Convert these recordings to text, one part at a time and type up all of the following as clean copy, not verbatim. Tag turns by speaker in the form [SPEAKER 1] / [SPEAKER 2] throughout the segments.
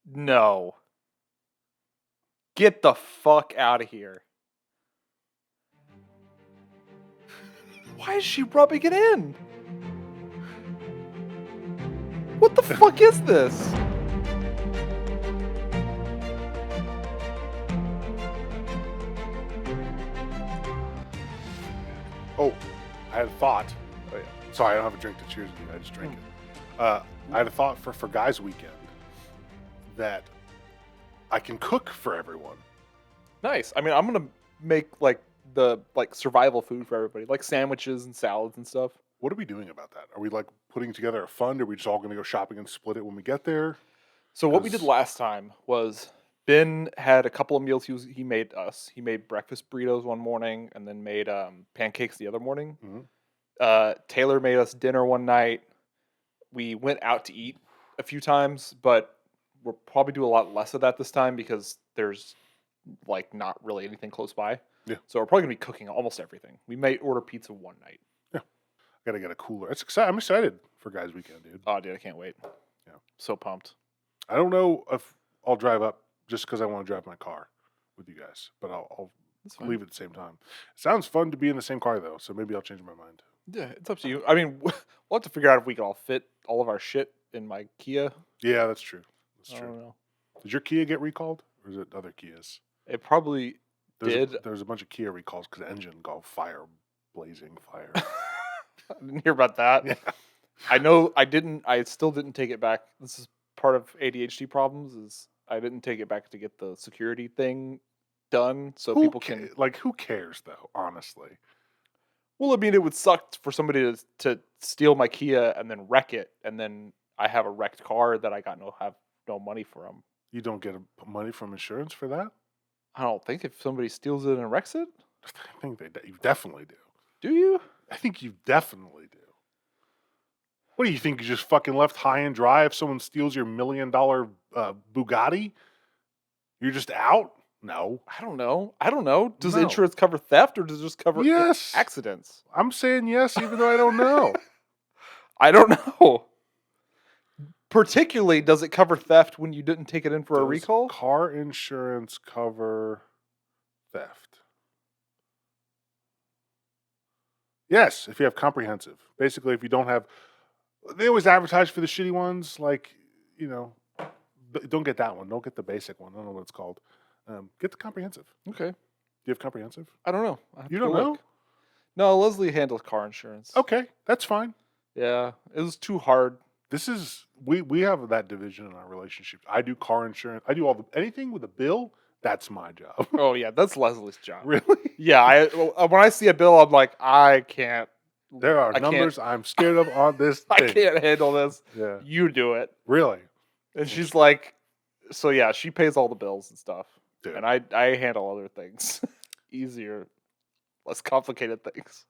[SPEAKER 1] No. Get the fuck out of here. Why is she rubbing it in? What the fuck is this?
[SPEAKER 2] Oh, I had a thought.
[SPEAKER 1] Oh, yeah.
[SPEAKER 2] Sorry, I don't have a drink to cheers with you. I just drank it. I had a thought for Guys Weekend that I can cook for everyone.
[SPEAKER 1] Nice. I mean, I'm gonna make the survival food for everybody, like sandwiches and salads and stuff.
[SPEAKER 2] What are we doing about that? Are we like putting together a fund? Or are we just all going to go shopping and split it when we get there?
[SPEAKER 1] So what we did last time was Ben had a couple of meals he made us. He made breakfast burritos one morning and then made pancakes the other morning.
[SPEAKER 2] Mhm.
[SPEAKER 1] Taylor made us dinner one night. We went out to eat a few times, but we'll probably do a lot less of that this time because there's not really anything close by.
[SPEAKER 2] Yeah.
[SPEAKER 1] So we're probably gonna be cooking almost everything. We may order pizza one night.
[SPEAKER 2] Yeah. Gotta get a cooler. It's exciting. I'm excited for Guys Weekend, dude.
[SPEAKER 1] Oh, dude, I can't wait.
[SPEAKER 2] Yeah.
[SPEAKER 1] So pumped.
[SPEAKER 2] I don't know if I'll drive up just because I want to drive my car with you guys, but I'll leave at the same time. It sounds fun to be in the same car though, so maybe I'll change my mind.
[SPEAKER 1] Yeah, it's up to you. I mean, we'll have to figure out if we can all fit all of our shit in my Kia.
[SPEAKER 2] Yeah, that's true. That's
[SPEAKER 1] I
[SPEAKER 2] true.
[SPEAKER 1] don't know.
[SPEAKER 2] Did your Kia get recalled, or is it other Kias?
[SPEAKER 1] It probably did.
[SPEAKER 2] There's a bunch of Kia recalls because the engine got blazing fire.
[SPEAKER 1] I didn't hear about that.
[SPEAKER 2] Yeah.
[SPEAKER 1] I know I didn't. I still didn't take it back. This is part of ADHD problems. Is I didn't take it back to get the security thing done, so people can.
[SPEAKER 2] Who cares though? Honestly,
[SPEAKER 1] Well, I mean, it would suck for somebody to steal my Kia and then wreck it, and then I have a wrecked car that I have no money from.
[SPEAKER 2] you don't get money from insurance for that.
[SPEAKER 1] I don't think if somebody steals it and wrecks it.
[SPEAKER 2] I think you definitely do.
[SPEAKER 1] Do you?
[SPEAKER 2] I think you definitely do. What do you think? You just fucking left high and dry if someone steals your $1 million Bugatti? You're just out? No.
[SPEAKER 1] I don't know. Does
[SPEAKER 2] No.
[SPEAKER 1] insurance cover theft or does it just cover
[SPEAKER 2] Yes.
[SPEAKER 1] accidents?
[SPEAKER 2] I'm saying yes, even though I don't know.
[SPEAKER 1] I don't know. Particularly, does it cover theft when you didn't take it in for a
[SPEAKER 2] Does
[SPEAKER 1] recall?
[SPEAKER 2] car insurance cover theft? Yes, if you have comprehensive. Basically, if you don't have... They always advertise for the shitty ones, don't get that one. Don't get the basic one. I don't know what it's called. Get the comprehensive.
[SPEAKER 1] Okay.
[SPEAKER 2] Do you have comprehensive?
[SPEAKER 1] I don't know.
[SPEAKER 2] You don't know?
[SPEAKER 1] No, Leslie handles car insurance.
[SPEAKER 2] Okay, that's fine.
[SPEAKER 1] Yeah, it was too hard.
[SPEAKER 2] This is we have that division in our relationship. I do car insurance. I do anything with a bill. That's my job.
[SPEAKER 1] Oh yeah, that's Leslie's job.
[SPEAKER 2] Really?
[SPEAKER 1] Yeah, when I see a bill, I'm like, I can't.
[SPEAKER 2] There are numbers I'm scared of on this thing.
[SPEAKER 1] I can't handle this.
[SPEAKER 2] Yeah.
[SPEAKER 1] You do it.
[SPEAKER 2] Really?
[SPEAKER 1] And she's like, so yeah, she pays all the bills and stuff.
[SPEAKER 2] Dude.
[SPEAKER 1] And I handle other things. Easier, less complicated things.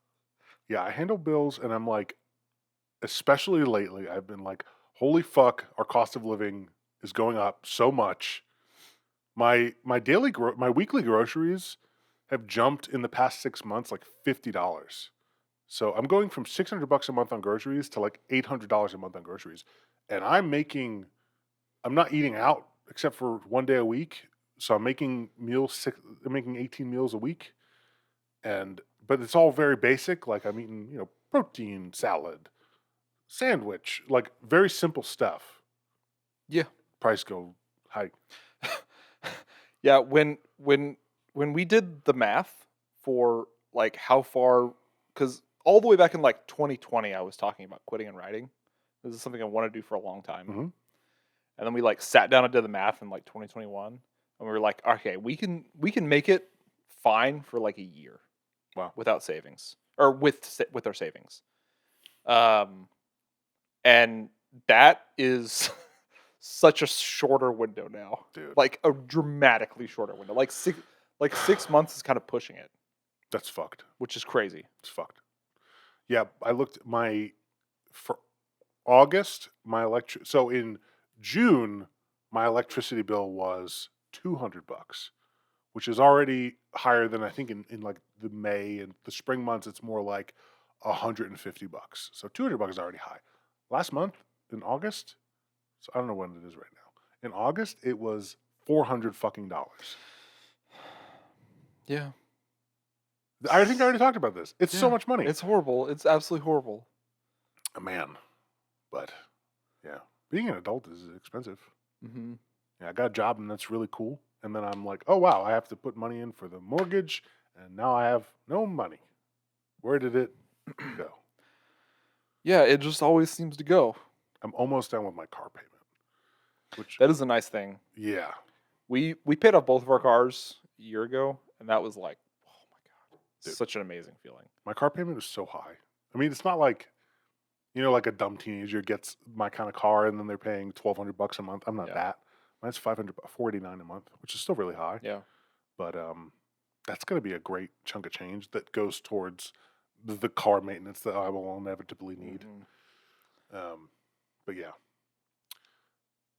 [SPEAKER 2] Yeah, I handle bills, and I'm like, especially lately, I've been like, holy fuck, our cost of living is going up so much. My weekly groceries have jumped in the past 6 months like $50. So I'm going from $600 a month on groceries to like $800 a month on groceries, and I'm not eating out except for one day a week. So I'm making I'm making 18 meals a week, but it's all very basic. Like I'm eating, protein, salad, sandwich, like very simple stuff.
[SPEAKER 1] Yeah.
[SPEAKER 2] Price go high.
[SPEAKER 1] Yeah, when we did the math for like how far, because all the way back in like 2020, I was talking about quitting and writing. This is something I want to do for a long time.
[SPEAKER 2] Mm-hmm.
[SPEAKER 1] And then we like sat down and did the math in like 2021, and we were like, okay, we can make it fine for like a year.
[SPEAKER 2] Wow.
[SPEAKER 1] Without savings, or with our savings. And that is such a shorter window now.
[SPEAKER 2] Dude.
[SPEAKER 1] Like a dramatically shorter window. Like 6 months is kind of pushing it.
[SPEAKER 2] That's fucked.
[SPEAKER 1] Which is crazy.
[SPEAKER 2] It's fucked. Yeah, I looked for August, so in June, my electricity bill was $200, which is already higher than I think in like the May and the spring months. It's more like $150. So $200 is already high. Last month in August, so I don't know when it is right now. In August, it was $400 fucking dollars.
[SPEAKER 1] Yeah.
[SPEAKER 2] I think I already talked about this. It's so much money.
[SPEAKER 1] It's horrible. It's absolutely horrible.
[SPEAKER 2] Man, but yeah, being an adult is expensive.
[SPEAKER 1] Mm-hmm.
[SPEAKER 2] Yeah, I got a job and that's really cool. And then I'm like, oh wow, I have to put money in for the mortgage, and now I have no money. Where did it go?
[SPEAKER 1] Yeah, it just always seems to go.
[SPEAKER 2] I'm almost done with my car payment. Which
[SPEAKER 1] That is a nice thing.
[SPEAKER 2] yeah,
[SPEAKER 1] We paid off both of our cars a year ago, and that was like, oh my god,
[SPEAKER 2] Dude.
[SPEAKER 1] such an amazing feeling.
[SPEAKER 2] my car payment is so high. I mean, it's not like, like a dumb teenager gets my kind of car and then they're paying $1,200 a month. I'm not that. Mine's $489 a month, which is still really high.
[SPEAKER 1] Yeah.
[SPEAKER 2] But that's going to be a great chunk of change that goes towards the car maintenance that I will inevitably need.
[SPEAKER 1] Mm-hmm.
[SPEAKER 2] But yeah.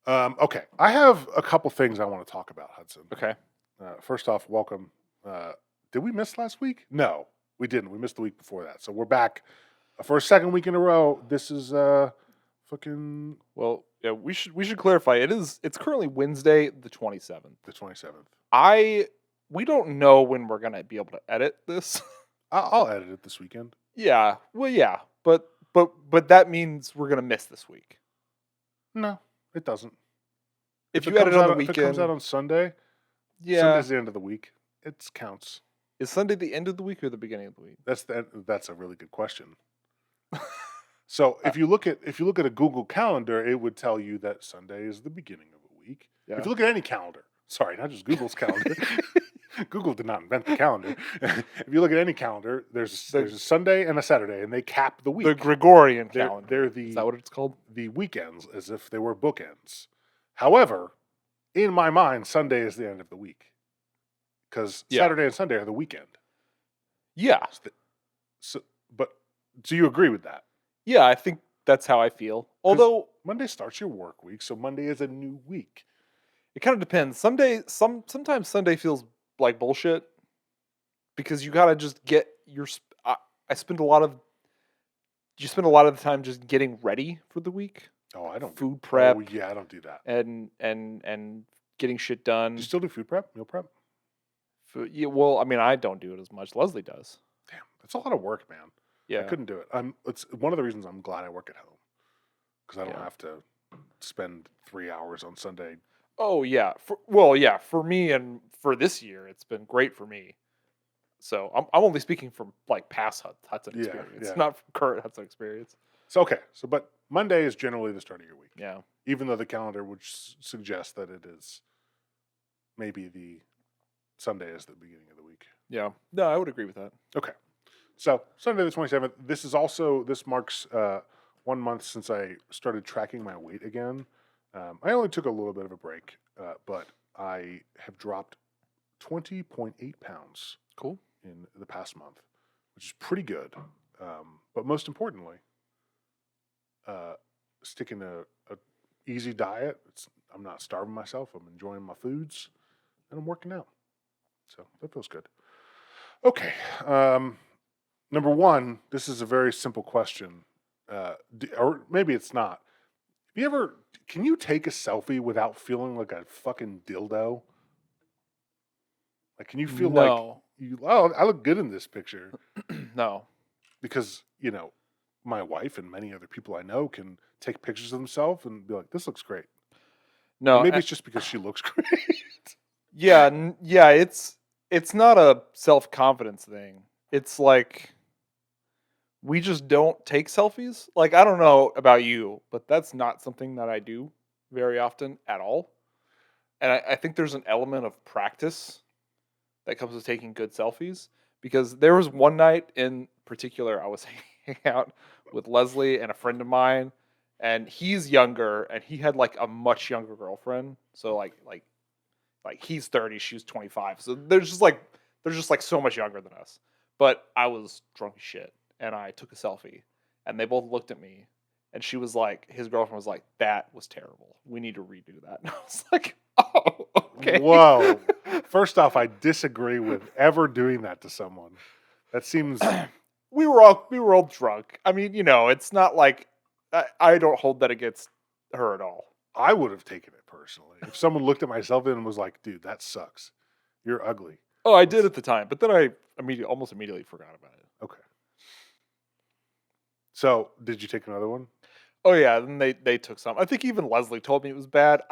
[SPEAKER 2] Okay, I have a couple things I want to talk about, Hudson.
[SPEAKER 1] Okay.
[SPEAKER 2] First off, welcome. Did we miss last week? No, we didn't. We missed the week before that. So we're back for a second week in a row. This is fucking
[SPEAKER 1] Well, yeah, we should clarify. It's currently Wednesday, the 27th.
[SPEAKER 2] the 27th.
[SPEAKER 1] We don't know when we're gonna be able to edit this.
[SPEAKER 2] I'll edit it this weekend.
[SPEAKER 1] Yeah. Well, yeah, but that means we're gonna miss this week.
[SPEAKER 2] No, it doesn't.
[SPEAKER 1] If you edit on the
[SPEAKER 2] If
[SPEAKER 1] weekend,
[SPEAKER 2] it comes out on Sunday,
[SPEAKER 1] yeah.
[SPEAKER 2] Sunday's the end of the week. It counts.
[SPEAKER 1] Is Sunday the end of the week or the beginning of the week?
[SPEAKER 2] That's a really good question. So if you look at a Google Calendar, it would tell you that Sunday is the beginning of a week.
[SPEAKER 1] Yeah.
[SPEAKER 2] If you look at any calendar, sorry, not just Google's calendar. Google did not invent the calendar. If you look at any calendar, there's a Sunday and a Saturday, and they cap the week.
[SPEAKER 1] The Gregorian calendar.
[SPEAKER 2] Is
[SPEAKER 1] that what it's called?
[SPEAKER 2] The weekends, as if they were bookends. However, in my mind, Sunday is the end of the week because Saturday and Sunday are the weekend.
[SPEAKER 1] Yeah.
[SPEAKER 2] So, do you agree with that?
[SPEAKER 1] Yeah, I think that's how I feel. Although
[SPEAKER 2] Monday starts your work week, so Monday is a new week.
[SPEAKER 1] It kind of depends. Sometimes Sunday feels like bullshit because you gotta just get your. I spend a lot of. You spend a lot of the time just getting ready for the week.
[SPEAKER 2] Oh, I don't.
[SPEAKER 1] Food prep.
[SPEAKER 2] Oh yeah, I don't do that.
[SPEAKER 1] And getting shit done.
[SPEAKER 2] Do you still do food prep, meal prep?
[SPEAKER 1] Yeah, well, I mean, I don't do it as much. Leslie does.
[SPEAKER 2] Damn, that's a lot of work, man.
[SPEAKER 1] Yeah,
[SPEAKER 2] I couldn't do it. It's one of the reasons I'm glad I work at home because I don't have to spend 3 hours on Sunday.
[SPEAKER 1] Oh yeah. For me and for this year, it's been great for me. So I'm only speaking from like past Hudson experience, not from current Hudson experience.
[SPEAKER 2] So but Monday is generally the start of your week.
[SPEAKER 1] Yeah.
[SPEAKER 2] Even though the calendar would suggest that it is maybe the Sunday is the beginning of the week.
[SPEAKER 1] Yeah. No, I would agree with that.
[SPEAKER 2] Okay. So Sunday the 27th. This marks 1 month since I started tracking my weight again. I only took a little bit of a break, but I have dropped 20.8 pounds.
[SPEAKER 1] Cool.
[SPEAKER 2] In the past month, which is pretty good. But most importantly, sticking to a easy diet. I'm not starving myself. I'm enjoying my foods, and I'm working out. So that feels good. Okay. Number one, this is a very simple question, or maybe it's not. Can you take a selfie without feeling like a fucking dildo? Like, can you feel like I look good in this picture?
[SPEAKER 1] No.
[SPEAKER 2] Because, my wife and many other people I know can take pictures of themselves and be like, this looks great.
[SPEAKER 1] No.
[SPEAKER 2] Maybe it's just because she looks great.
[SPEAKER 1] Yeah. It's not a self-confidence thing. It's like we just don't take selfies. Like, I don't know about you, but that's not something that I do very often at all. And I think there's an element of practice that comes with taking good selfies, because there was one night in particular I was hanging out with Leslie and a friend of mine, and he's younger and he had like a much younger girlfriend. So like he's 30, she was 25. So they're just like so much younger than us. But I was drunk as shit and I took a selfie and they both looked at me and she was like, his girlfriend was like, that was terrible. We need to redo that. And I was like, oh, okay.
[SPEAKER 2] Whoa. First off, I disagree with ever doing that to someone. That seems.
[SPEAKER 1] We were all drunk. I mean, it's not like I don't hold that against her at all.
[SPEAKER 2] I would have taken it personally. If someone looked at my selfie and was like, "Dude, that sucks. You're ugly."
[SPEAKER 1] Oh, I did at the time, but then I almost immediately forgot about it.
[SPEAKER 2] Okay. So, did you take another one?
[SPEAKER 1] Oh yeah, then they took some. I think even Leslie told me it was bad.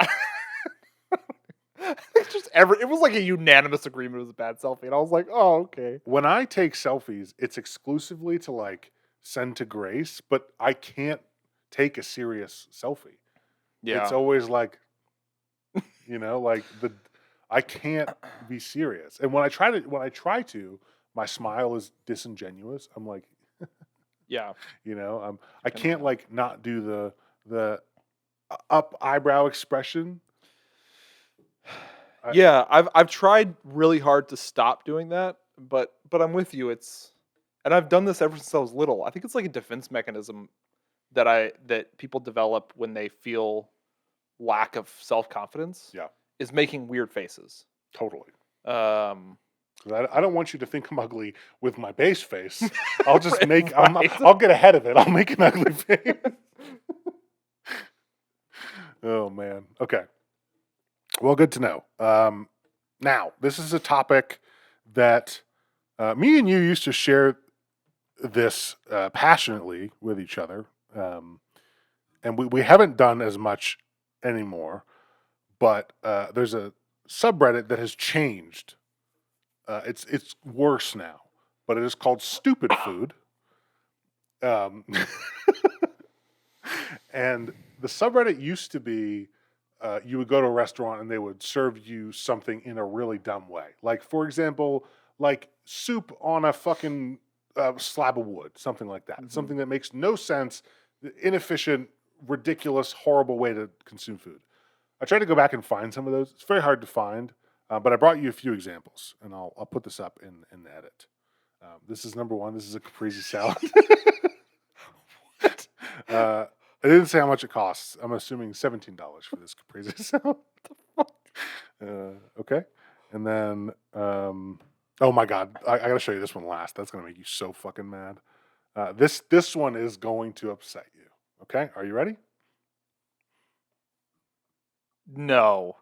[SPEAKER 1] It's just it was like a unanimous agreement it was a bad selfie, and I was like, oh, okay.
[SPEAKER 2] When I take selfies, it's exclusively to like send to Grace, but I can't take a serious selfie.
[SPEAKER 1] Yeah.
[SPEAKER 2] It's always like, like I can't be serious. And when I try to, my smile is disingenuous. I'm like,
[SPEAKER 1] yeah.
[SPEAKER 2] I can't like not do the up eyebrow expression.
[SPEAKER 1] Yeah, I've tried really hard to stop doing that, but I'm with you. And I've done this ever since I was little. I think it's like a defense mechanism that people develop when they feel lack of self-confidence.
[SPEAKER 2] Yeah.
[SPEAKER 1] Is making weird faces.
[SPEAKER 2] Totally.
[SPEAKER 1] Um,
[SPEAKER 2] I don't want you to think I'm ugly with my base face. I'll just I'll get ahead of it. I'll make an ugly face. Oh man. Okay. Well, good to know. Now, this is a topic that me and you used to share this passionately with each other, and we haven't done as much anymore. But there's a subreddit that has changed. It's worse now, but it is called Stupid Food. And the subreddit used to be you would go to a restaurant and they would serve you something in a really dumb way. Like, for example, like soup on a fucking slab of wood, something like that.
[SPEAKER 1] Mm-hmm.
[SPEAKER 2] Something that makes no sense, inefficient, ridiculous, horrible way to consume food. I tried to go back and find some of those. It's very hard to find, but I brought you a few examples, and I'll put this up in the edit. This is number one. This is a caprese salad. What? I didn't say how much it costs. I'm assuming $17 for this caprese salad. Okay, and then oh my god, I got to show you this one last. That's gonna make you so fucking mad. This one is going to upset you. Okay, are you ready?
[SPEAKER 1] No.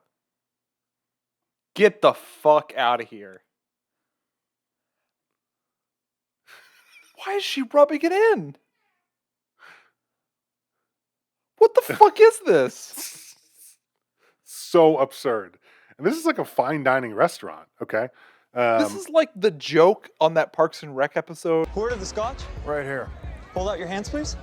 [SPEAKER 1] Get the fuck out of here. Why is she rubbing it in? What the fuck is this?
[SPEAKER 2] So absurd. And this is like a fine dining restaurant, okay?
[SPEAKER 1] This is like the joke on that Parks and Rec episode.
[SPEAKER 3] Who ordered the scotch?
[SPEAKER 4] Right here.
[SPEAKER 3] Hold out your hands, please.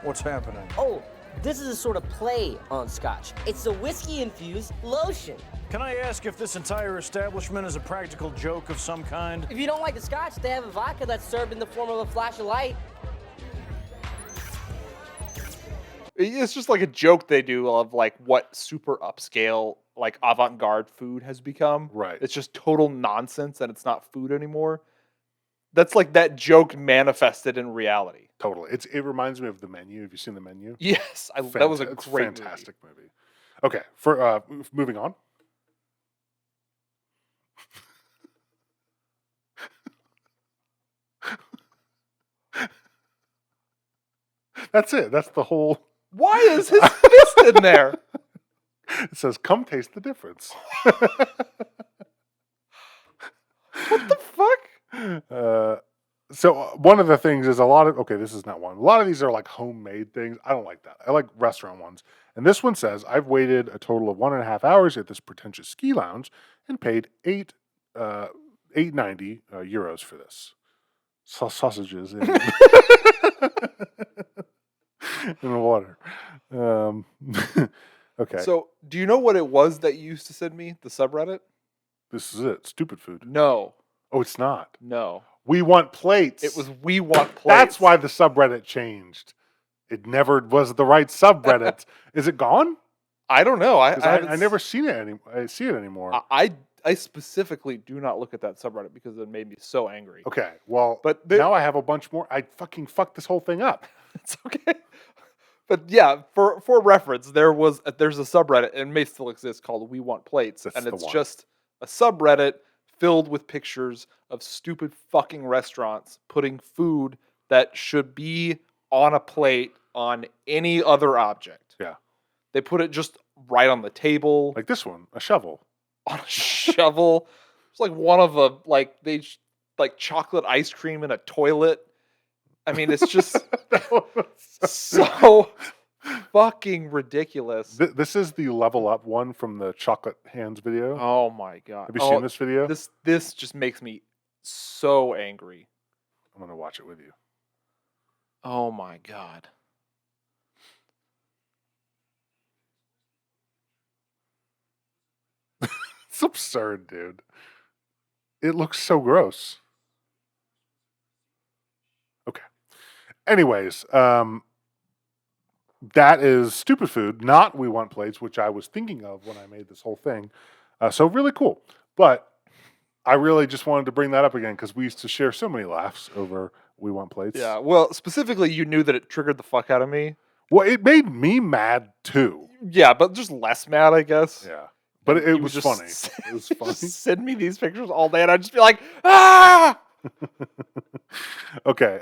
[SPEAKER 4] What's happening?
[SPEAKER 5] Oh, this is a sort of play on scotch. It's a whiskey-infused lotion.
[SPEAKER 4] Can I ask if this entire establishment is a practical joke of some kind?
[SPEAKER 5] If you don't like the scotch, they have a vodka that's served in the form of a flash of light.
[SPEAKER 1] It's just like a joke they do of like what super upscale, like avant-garde food has become.
[SPEAKER 2] Right.
[SPEAKER 1] It's just total nonsense and it's not food anymore. That's like that joke manifested in reality.
[SPEAKER 2] Totally. It reminds me of The Menu. Have you seen The Menu?
[SPEAKER 1] Yes, that was a great
[SPEAKER 2] fantastic movie. Okay, for moving on. That's it. That's the whole.
[SPEAKER 1] Why is his fist in there?
[SPEAKER 2] It says, "Come taste the difference."
[SPEAKER 1] What the fuck?
[SPEAKER 2] So one of the things is this is not one. A lot of these are like homemade things. I don't like that. I like restaurant ones. And this one says, I've waited a total of 1.5 hours at this pretentious ski lounge and paid €8.90 euros for this. Sausages in, in water. Okay.
[SPEAKER 1] So, do you know what it was that you used to send me? The subreddit?
[SPEAKER 2] This is it. Stupid food.
[SPEAKER 1] No.
[SPEAKER 2] Oh, it's not.
[SPEAKER 1] No.
[SPEAKER 2] We want plates.
[SPEAKER 1] It was We Want Plates.
[SPEAKER 2] That's why the subreddit changed. It never was the right subreddit. Is it gone?
[SPEAKER 1] I don't know.
[SPEAKER 2] I never seen it anymore. I see it anymore.
[SPEAKER 1] I specifically do not look at that subreddit because it made me so angry.
[SPEAKER 2] Okay, well,
[SPEAKER 1] But
[SPEAKER 2] now I have a bunch more. I fucking fucked this whole thing up.
[SPEAKER 1] It's okay. But yeah, for reference, there's a subreddit, and it may still exist, called We Want Plates.
[SPEAKER 2] That's
[SPEAKER 1] and
[SPEAKER 2] the
[SPEAKER 1] it's
[SPEAKER 2] one.
[SPEAKER 1] just a subreddit filled with pictures of stupid fucking restaurants putting food that should be on a plate on any other object.
[SPEAKER 2] Yeah.
[SPEAKER 1] They put it just right on the table,
[SPEAKER 2] Like this one, a shovel.
[SPEAKER 1] on a shovel. It's like one of the like chocolate ice cream in a toilet. I mean, it's just so fucking ridiculous.
[SPEAKER 2] This is the level up one from the chocolate hands video.
[SPEAKER 1] Oh my god!
[SPEAKER 2] Have you seen this video?
[SPEAKER 1] This just makes me so angry.
[SPEAKER 2] I'm gonna watch it with you.
[SPEAKER 1] Oh my god!
[SPEAKER 2] It's absurd, dude. It looks so gross. Okay. Anyways, that is stupid food, not We Want Plates, which I was thinking of when I made this whole thing. So really cool. But I really just wanted to bring that up again because we used to share so many laughs over We Want Plates.
[SPEAKER 1] Yeah. Well, specifically, you knew that it triggered the fuck out of me.
[SPEAKER 2] Well, it made me mad too.
[SPEAKER 1] Yeah, but just less mad, I guess.
[SPEAKER 2] Yeah. But it
[SPEAKER 1] You
[SPEAKER 2] was
[SPEAKER 1] just
[SPEAKER 2] funny. It was funny.
[SPEAKER 1] Just send me these pictures all day, and I'd just be like, ah.
[SPEAKER 2] Okay.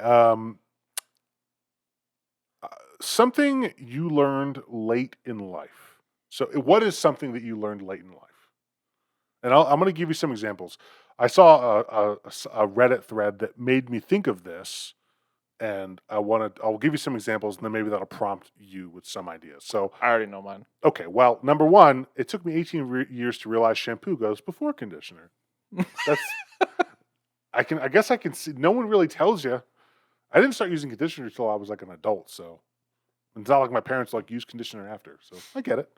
[SPEAKER 2] Something you learned late in life. So, what is something that you learned late in life? And I'm going to give you some examples. I saw a Reddit thread that made me think of this, and I'll give you some examples, and then maybe that'll prompt you with some ideas. So,
[SPEAKER 1] I already know mine.
[SPEAKER 2] okay. Well, number one, it took me 18 years to realize shampoo goes before conditioner. That's I guess I can see. No one really tells you. I didn't start using conditioner until I was like an adult, so it's not like my parents like use conditioner after. So I get it.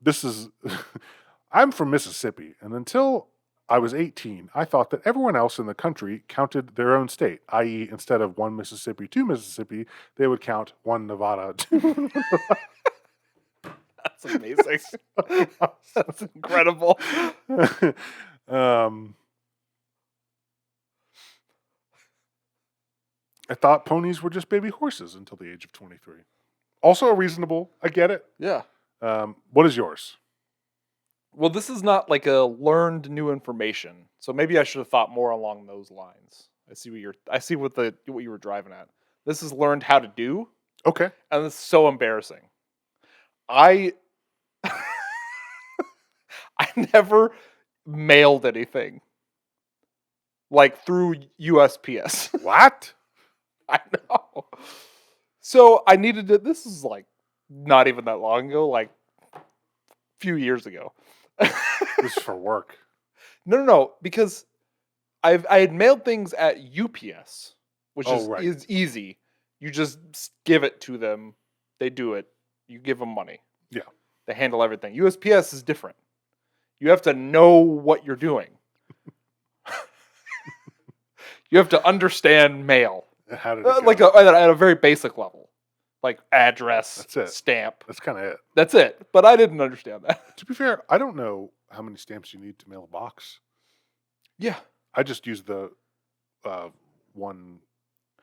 [SPEAKER 2] This is. I'm from Mississippi, and until I was 18, I thought that everyone else in the country counted their own state, i.e., instead of one Mississippi, two Mississippi, they would count one Nevada, two.
[SPEAKER 1] That's amazing. That's incredible.
[SPEAKER 2] I thought ponies were just baby horses until the age of 23. Also reasonable. I get it.
[SPEAKER 1] Yeah.
[SPEAKER 2] What is yours?
[SPEAKER 1] Well, this is not like a learned new information, so maybe I should have thought more along those lines. I see what you were driving at. This is learned how to do,
[SPEAKER 2] Okay.
[SPEAKER 1] and it's so embarrassing. I I never mailed anything like through USPS.
[SPEAKER 2] What?
[SPEAKER 1] I know. So I needed to. This is like not even that long ago, like a few years ago.
[SPEAKER 2] This is for work.
[SPEAKER 1] No, because I had mailed things at UPS, which
[SPEAKER 2] right.
[SPEAKER 1] is easy. You just give it to them, they do it. You give them money.
[SPEAKER 2] Yeah.
[SPEAKER 1] They handle everything. USPS is different. You have to know what you're doing. You have to understand mail.
[SPEAKER 2] How did it go?
[SPEAKER 1] Like at a very basic level, like address,
[SPEAKER 2] That's it.
[SPEAKER 1] stamp.
[SPEAKER 2] That's kind of it.
[SPEAKER 1] That's it. But I didn't understand that.
[SPEAKER 2] To be fair, I don't know how many stamps you need to mail a box.
[SPEAKER 1] Yeah.
[SPEAKER 2] I just use the one,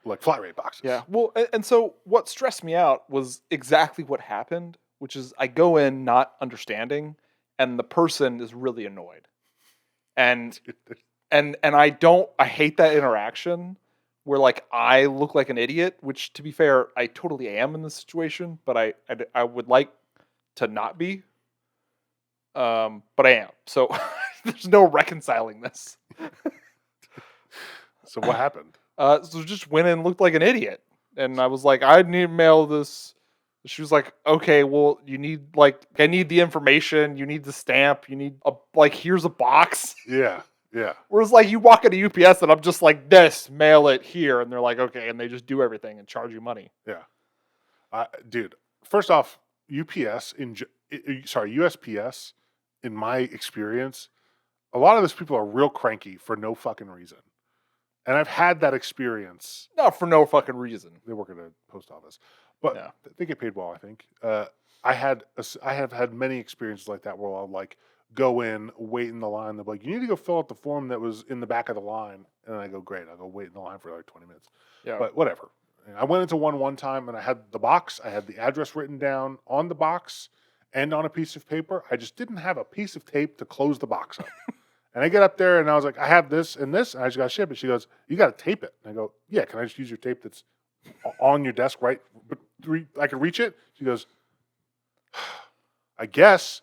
[SPEAKER 2] like flat rate boxes.
[SPEAKER 1] Yeah. Well, and so what stressed me out was exactly what happened, which is I go in not understanding, and the person is really annoyed, and I hate that interaction where like I look like an idiot, which to be fair, I totally am in this situation, but I would like to not be. But I am. So there's no reconciling this.
[SPEAKER 2] So what happened?
[SPEAKER 1] So just went in and looked like an idiot. And I was like, I need to mail this. She was like, okay, well, I need the information. You need the stamp. You need here's a box.
[SPEAKER 2] Yeah. Yeah.
[SPEAKER 1] Whereas like you walk into UPS and I'm just like this, mail it here. And they're like, okay. And they just do everything and charge you money.
[SPEAKER 2] Yeah. Dude, first off, USPS, in my experience, a lot of those people are real cranky for no fucking reason. And I've had that experience.
[SPEAKER 1] Not for no fucking reason.
[SPEAKER 2] They work at a post office, but
[SPEAKER 1] Yeah.
[SPEAKER 2] they get paid well, I think. I have had many experiences like that where I'll like go in, wait in the line. They're like, you need to go fill out the form that was in the back of the line. And I go, great. I'll go wait in the line for like 20 minutes.
[SPEAKER 1] Yeah.
[SPEAKER 2] But whatever. And I went into one time and I had the box. I had the address written down on the box and on a piece of paper. I just didn't have a piece of tape to close the box up. And I get up there and I was like, I have this and this. And I just got to ship it. She goes, you got to tape it. And I go, yeah, can I just use your tape that's on your desk, right? But I can reach it. She goes, I guess,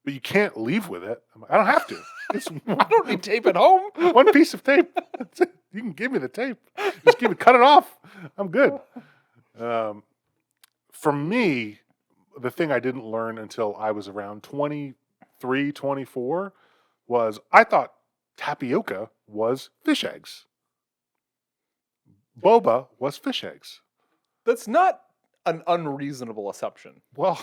[SPEAKER 2] but you can't leave with it. I'm like, I don't have to. It's
[SPEAKER 1] I don't need tape at home.
[SPEAKER 2] one piece of tape. That's it. You can give me the tape. Just cut it off. I'm good. For me, the thing I didn't learn until I was around 23, 24 was I thought tapioca was fish eggs. Boba was fish eggs.
[SPEAKER 1] That's not an unreasonable assumption.
[SPEAKER 2] Well,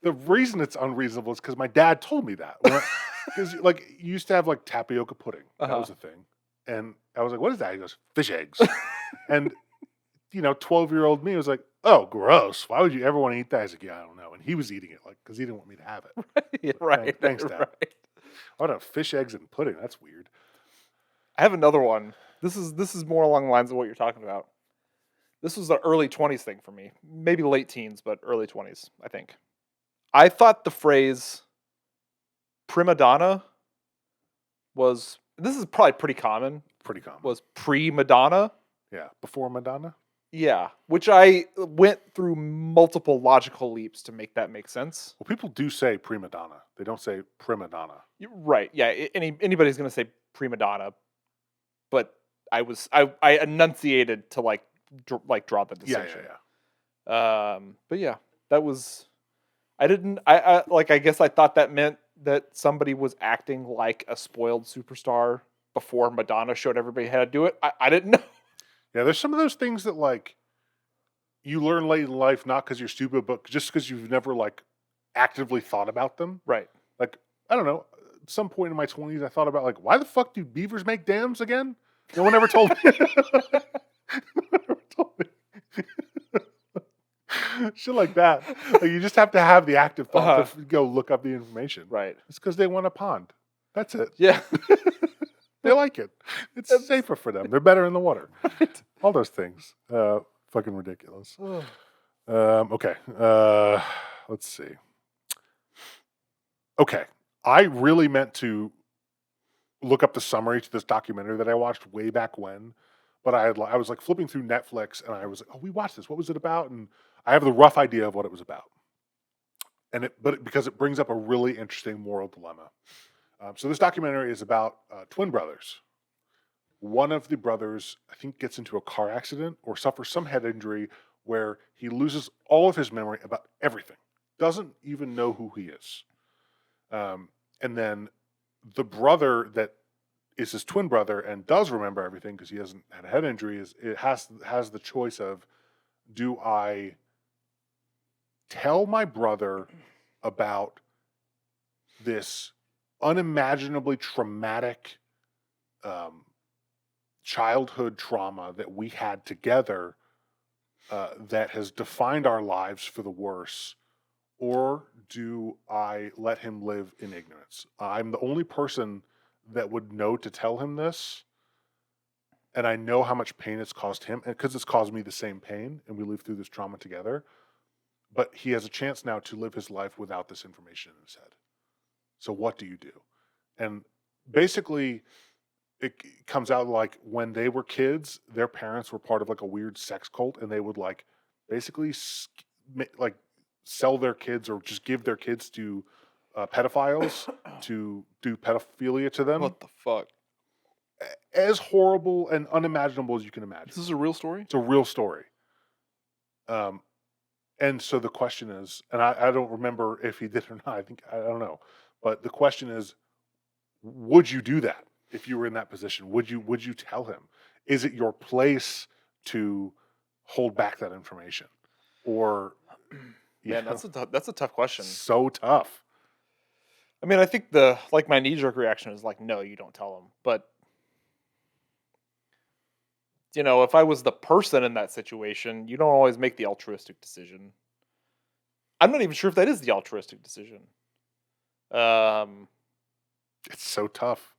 [SPEAKER 2] the reason it's unreasonable is because my dad told me that. Because like you used to have like tapioca pudding. That was a thing. And I was like, what is that? He goes, fish eggs. And 12-year-old me was like, oh, gross. Why would you ever want to eat that? I was like, yeah, I don't know. And he was eating it like because he didn't want me to have it.
[SPEAKER 1] Yeah, right.
[SPEAKER 2] Thanks, Dad.
[SPEAKER 1] Right.
[SPEAKER 2] Oh no, fish eggs and pudding. That's weird.
[SPEAKER 1] I have another one. This is more along the lines of what you're talking about. This was the early 20s thing for me. Maybe late teens, but early 20s, I think. I thought the phrase pre-Madonna was, this is probably pretty common,
[SPEAKER 2] Pretty common.
[SPEAKER 1] was pre-Madonna.
[SPEAKER 2] Yeah, before Madonna.
[SPEAKER 1] Yeah, which I went through multiple logical leaps to make that make sense.
[SPEAKER 2] Well, people do say pre-Madonna. They don't say pre-Madonna.
[SPEAKER 1] Right, yeah, anybody's going to say pre-Madonna, but I enunciated to like draw the distinction.
[SPEAKER 2] Yeah.
[SPEAKER 1] But yeah, that was, I guess I thought that meant that somebody was acting like a spoiled superstar before Madonna showed everybody how to do it. I didn't know.
[SPEAKER 2] Yeah, there's some of those things that like you learn late in life, not because you're stupid, but just because you've never like actively thought about them.
[SPEAKER 1] Right.
[SPEAKER 2] Like, I don't know, at some point in my 20s, I thought about like, why the fuck do beavers make dams again? No one ever told me. No one ever told me. Shit like that. Like, you just have to have the active thought to go look up the information.
[SPEAKER 1] Right.
[SPEAKER 2] It's because they want a pond. That's it.
[SPEAKER 1] Yeah.
[SPEAKER 2] They like it. It's safer for them. They're better in the water.
[SPEAKER 1] Right.
[SPEAKER 2] All those things. Fucking ridiculous. Okay. Let's see. Okay. I really meant to look up the summary to this documentary that I watched way back when, but I was like flipping through Netflix and I was like, oh, we watched this. What was it about? And I have the rough idea of what it was about. Because it brings up a really interesting moral dilemma. So this documentary is about twin brothers. One of the brothers, I think, gets into a car accident or suffers some head injury where he loses all of his memory about everything. Doesn't even know who he is. And then the brother that is his twin brother and does remember everything because he hasn't had a head injury has the choice of, do I tell my brother about this unimaginably traumatic childhood trauma that we had together that has defined our lives for the worse, or do I let him live in ignorance? I'm the only person that would know to tell him this, and I know how much pain it's caused him, and because it's caused me the same pain, and we lived through this trauma together. But he has a chance now to live his life without this information in his head. So what do you do? And basically, it comes out like when they were kids, their parents were part of like a weird sex cult, and they would like basically like sell their kids or just give their kids to pedophiles to do pedophilia to them.
[SPEAKER 1] What the fuck?
[SPEAKER 2] As horrible and unimaginable as you can imagine.
[SPEAKER 1] This is a real story?
[SPEAKER 2] It's a real story. And so the question is, and I don't remember if he did or not. I don't know. But the question is, would you do that if you were in that position? Would you tell him? Is it your place to hold back that information? Or
[SPEAKER 1] Yeah, that's a tough question.
[SPEAKER 2] So tough.
[SPEAKER 1] I mean, I think my knee-jerk reaction is like, no, you don't tell him. But if I was the person in that situation, you don't always make the altruistic decision. I'm not even sure if that is the altruistic decision.
[SPEAKER 2] It's so tough.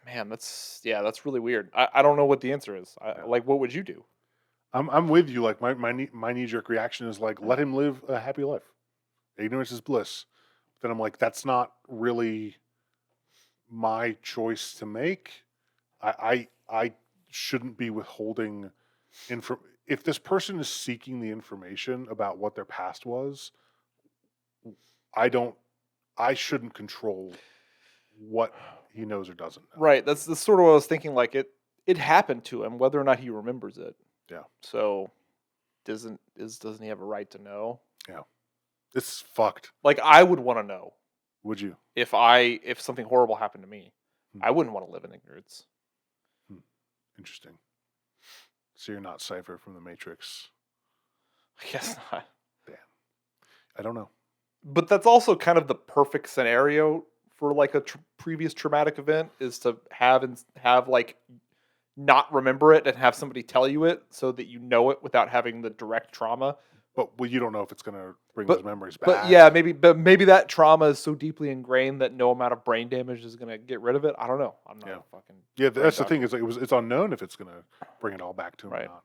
[SPEAKER 1] Man, that's really weird. I don't know what the answer is. Like, what would you do?
[SPEAKER 2] I'm with you. Like my knee-jerk reaction is like, let him live a happy life. Ignorance is bliss. Then I'm like, that's not really my choice to make. I shouldn't be withholding if this person is seeking the information about what their past was, I shouldn't control what he knows or doesn't know.
[SPEAKER 1] Right. That's sort of what I was thinking. Like it happened to him, whether or not he remembers it.
[SPEAKER 2] Yeah.
[SPEAKER 1] So doesn't he have a right to know?
[SPEAKER 2] Yeah. It's fucked.
[SPEAKER 1] Like I would want to know
[SPEAKER 2] Would you?
[SPEAKER 1] if something horrible happened to me. I wouldn't want to live in ignorance.
[SPEAKER 2] Interesting. So you're not Cypher from the Matrix.
[SPEAKER 1] I guess not.
[SPEAKER 2] Damn. I don't know.
[SPEAKER 1] But that's also kind of the perfect scenario for like a previous traumatic event is to have like not remember it and have somebody tell you it so that you know it without having the direct trauma.
[SPEAKER 2] But you don't know if it's going to bring those memories back.
[SPEAKER 1] But yeah, maybe that trauma is so deeply ingrained that no amount of brain damage is going to get rid of it. I don't know. I'm not a fucking
[SPEAKER 2] that's the thing is like it's unknown if it's going to bring it all back to him
[SPEAKER 1] Right.
[SPEAKER 2] or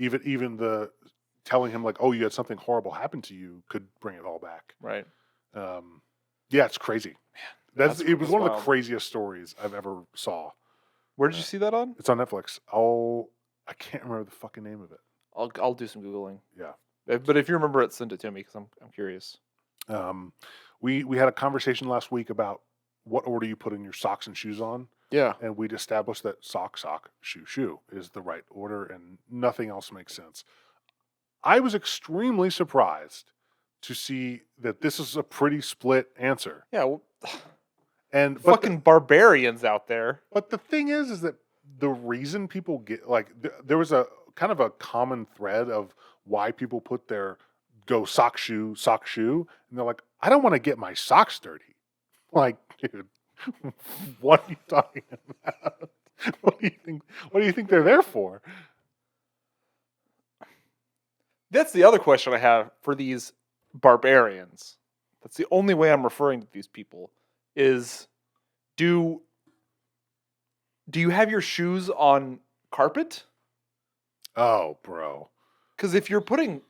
[SPEAKER 2] not. Even the telling him like, oh, you had something horrible happen to you could bring it all back.
[SPEAKER 1] Right.
[SPEAKER 2] Yeah, it's crazy. It was one of the
[SPEAKER 1] wild.
[SPEAKER 2] craziest stories I've ever saw.
[SPEAKER 1] Where did you see that on?
[SPEAKER 2] It's on Netflix. Oh, I can't remember the fucking name of it.
[SPEAKER 1] I'll do some googling.
[SPEAKER 2] Yeah.
[SPEAKER 1] But if you remember it, send it to me because I'm curious.
[SPEAKER 2] We had a conversation last week about what order you put in your socks and shoes on,
[SPEAKER 1] Yeah.
[SPEAKER 2] and we'd established that sock, shoe is the right order, and nothing else makes sense. I was extremely surprised to see that this is a pretty split answer.
[SPEAKER 1] Yeah. Well,
[SPEAKER 2] And
[SPEAKER 1] fucking barbarians out there.
[SPEAKER 2] But the thing is that the reason people get like there was a kind of a common thread of why people put their go sock shoe, and they're like, I don't want to get my socks dirty. Like, dude, what are you talking about? What do you think they're there for?
[SPEAKER 1] That's the other question I have for these barbarians. That's the only way I'm referring to these people is do you have your shoes on carpet?
[SPEAKER 2] Oh, bro.
[SPEAKER 1] Because if you're putting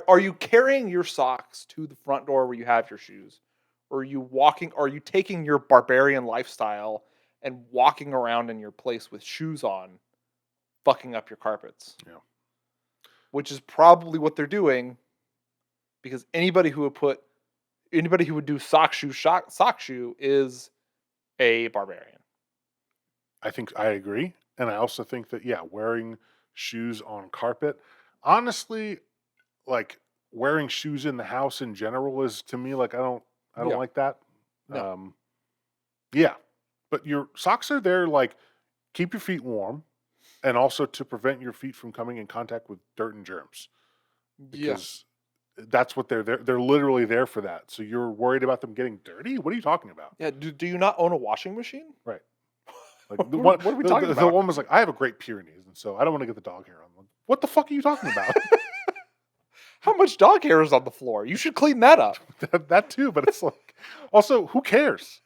[SPEAKER 1] are you carrying your socks to the front door where you have your shoes? Or are you taking your barbarian lifestyle and walking around in your place with shoes on, fucking up your carpets?
[SPEAKER 2] Yeah.
[SPEAKER 1] Which is probably what they're doing, because anybody who would do sock shoe is a barbarian.
[SPEAKER 2] I agree. And I also think that, wearing shoes on carpet, honestly, like wearing shoes in the house in general is to me, like, I don't like that.
[SPEAKER 1] No.
[SPEAKER 2] Yeah. But your socks are there, like, keep your feet warm and also to prevent your feet from coming in contact with dirt and germs. Because that's what they're there. They're literally there for that. So you're worried about them getting dirty? What are you talking about?
[SPEAKER 1] Yeah. Do you not own a washing machine?
[SPEAKER 2] Right. Like
[SPEAKER 1] What are we talking
[SPEAKER 2] the
[SPEAKER 1] about?
[SPEAKER 2] one was like, I have a Great Pyrenees, and so I don't want to get the dog hair on them. What the fuck are you talking about?
[SPEAKER 1] How much dog hair is on the floor? You should clean that up.
[SPEAKER 2] that too, but it's like, also, who cares?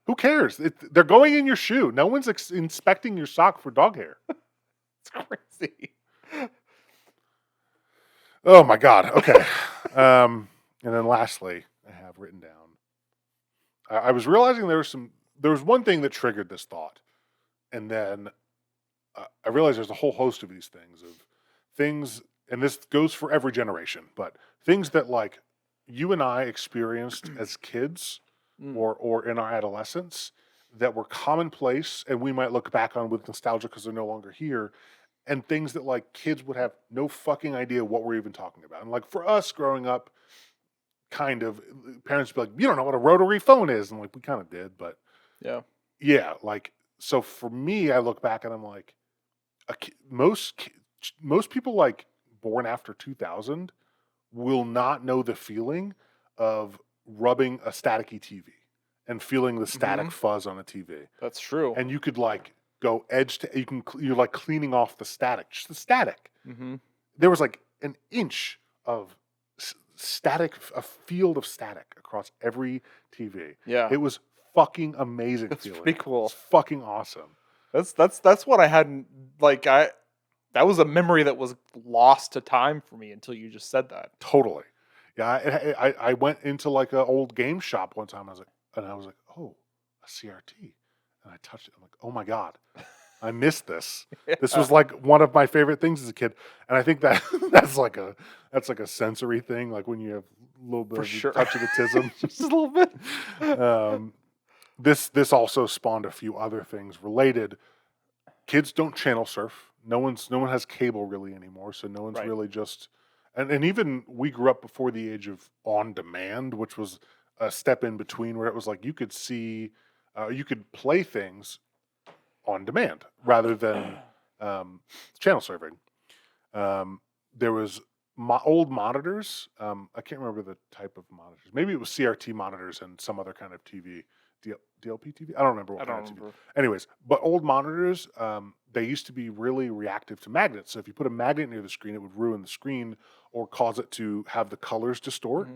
[SPEAKER 2] Who cares? They're going in your shoe. No one's inspecting your sock for dog hair.
[SPEAKER 1] It's crazy.
[SPEAKER 2] Oh my God. Okay. And then lastly, I have written down, I was realizing there was one thing that triggered this thought. And then I realized there's a whole host of these things, and this goes for every generation, but things that like you and I experienced as kids or in our adolescence that were commonplace and we might look back on with nostalgia because they're no longer here, and things that like kids would have no fucking idea what we're even talking about. And like for us growing up, kind of, parents would be like, you don't know what a rotary phone is. And like, we kind of did, but yeah, like, so for me, I look back and I'm like, most people like born after 2000 will not know the feeling of rubbing a staticky TV and feeling the static fuzz on a TV.
[SPEAKER 1] That's true.
[SPEAKER 2] And you could like go edge to, you're like cleaning off the static, just the static.
[SPEAKER 1] Mm-hmm.
[SPEAKER 2] There was like an inch of static, a field of static across every TV.
[SPEAKER 1] Yeah.
[SPEAKER 2] It was fucking amazing.
[SPEAKER 1] That's
[SPEAKER 2] feeling.
[SPEAKER 1] pretty cool.
[SPEAKER 2] It's fucking awesome.
[SPEAKER 1] That's what I hadn't like. That was a memory that was lost to time for me until you just said that.
[SPEAKER 2] Totally. Yeah. I went into like an old game shop one time. I was like, oh, a CRT, and I touched it. I'm like, oh my God, I missed this.
[SPEAKER 1] Yeah.
[SPEAKER 2] This was like one of my favorite things as a kid, and I think that that's like a sensory thing. Like when you have a little bit
[SPEAKER 1] For
[SPEAKER 2] of
[SPEAKER 1] sure.
[SPEAKER 2] touch of autism.
[SPEAKER 1] Just a little bit.
[SPEAKER 2] This also spawned a few other things related. Kids don't channel surf. No one has cable really anymore, so no one's
[SPEAKER 1] Right.
[SPEAKER 2] really just and even we grew up before the age of on demand, which was a step in between where it was like you could see you could play things on demand rather than channel surfing. There was old monitors. I can't remember the type of monitors. Maybe it was CRT monitors and some other kind of TV. DLP TV? I don't remember what
[SPEAKER 1] I
[SPEAKER 2] kind
[SPEAKER 1] don't
[SPEAKER 2] of TV.
[SPEAKER 1] remember.
[SPEAKER 2] Anyways, but old monitors, they used to be really reactive to magnets. So if you put a magnet near the screen, it would ruin the screen or cause it to have the colors distort.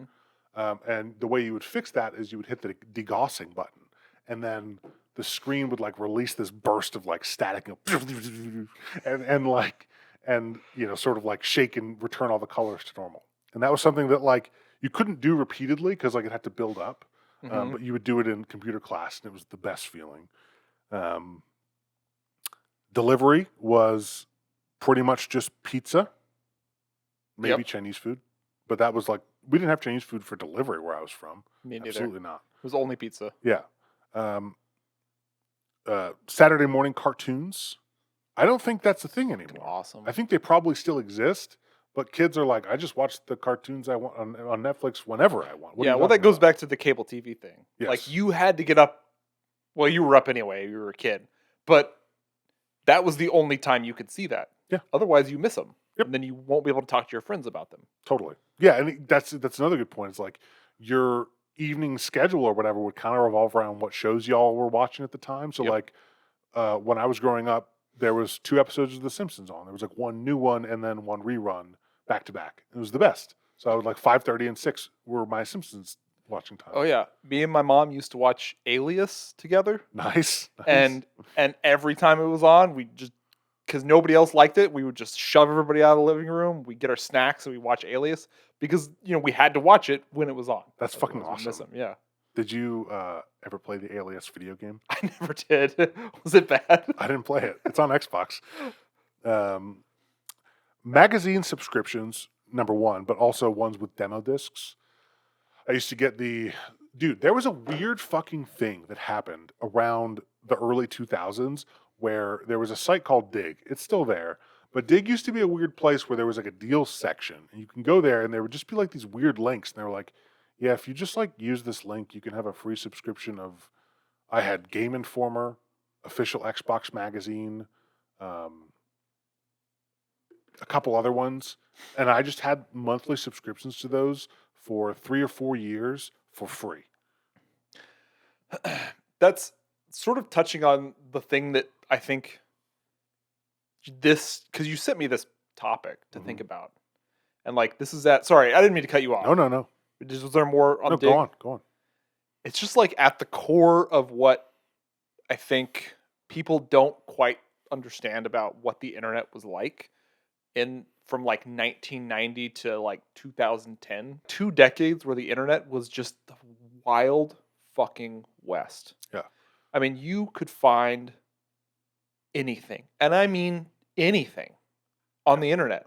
[SPEAKER 2] And the way you would fix that is you would hit the degaussing button, and then the screen would like release this burst of like static and sort of like shake and return all the colors to normal. And that was something that like you couldn't do repeatedly because like it had to build up. But you would do it in computer class, and it was the best feeling. Delivery was pretty much just pizza, maybe Chinese food, but that was like we didn't have Chinese food for delivery where I was from.
[SPEAKER 1] Me neither.
[SPEAKER 2] Absolutely not.
[SPEAKER 1] It was only pizza.
[SPEAKER 2] Yeah. Saturday morning cartoons. I don't think that's a thing anymore.
[SPEAKER 1] Awesome.
[SPEAKER 2] I think they probably still exist, but kids are like, I just watch the cartoons I want on Netflix whenever I want.
[SPEAKER 1] Yeah, well, that goes back to the cable TV thing.
[SPEAKER 2] Yes.
[SPEAKER 1] Like, you had to get up. Well, you were up anyway. You were a kid. But that was the only time you could see that.
[SPEAKER 2] Yeah.
[SPEAKER 1] Otherwise, you miss them.
[SPEAKER 2] Yep.
[SPEAKER 1] And then you won't be able to talk to your friends about them.
[SPEAKER 2] Totally. Yeah, and that's another good point. It's like your evening schedule or whatever would kind of revolve around what shows y'all were watching at the time. So, like, when I was growing up, there was 2 episodes of The Simpsons on. There was like one new one and then one rerun back to back. It was the best. So I would like 5:30 and 6 were my Simpsons watching time.
[SPEAKER 1] Oh yeah, me and my mom used to watch Alias together.
[SPEAKER 2] Nice.
[SPEAKER 1] And every time it was on, we just because nobody else liked it, we would just shove everybody out of the living room. We get our snacks and we watch Alias because we had to watch it when it was on.
[SPEAKER 2] That's fucking
[SPEAKER 1] Otherwise we'd miss
[SPEAKER 2] awesome.
[SPEAKER 1] them, yeah.
[SPEAKER 2] Did you ever play the Alias video game?
[SPEAKER 1] I never did. Was it bad?
[SPEAKER 2] I didn't play it. It's on Xbox. Magazine subscriptions, number one, but also ones with demo discs. I used to get there was a weird fucking thing that happened around the early 2000s where there was a site called Dig. It's still there, but Dig used to be a weird place where there was like a deals section, and you can go there and there would just be like these weird links, and they were like, yeah, if you just like use this link, you can have a free subscription of, I had Game Informer, Official Xbox Magazine, a couple other ones, and I just had monthly subscriptions to those for 3 or 4 years for free.
[SPEAKER 1] That's sort of touching on the thing that I think because you sent me this topic to think about. And like, this is sorry, I didn't mean to cut you off.
[SPEAKER 2] No.
[SPEAKER 1] Was there more on
[SPEAKER 2] No,
[SPEAKER 1] Dig?
[SPEAKER 2] go on.
[SPEAKER 1] It's just like at the core of what I think people don't quite understand about what the internet was like from like 1990 to like 2010, 2 decades where the internet was just the wild fucking west.
[SPEAKER 2] Yeah.
[SPEAKER 1] I mean, you could find anything, and I mean anything on the internet.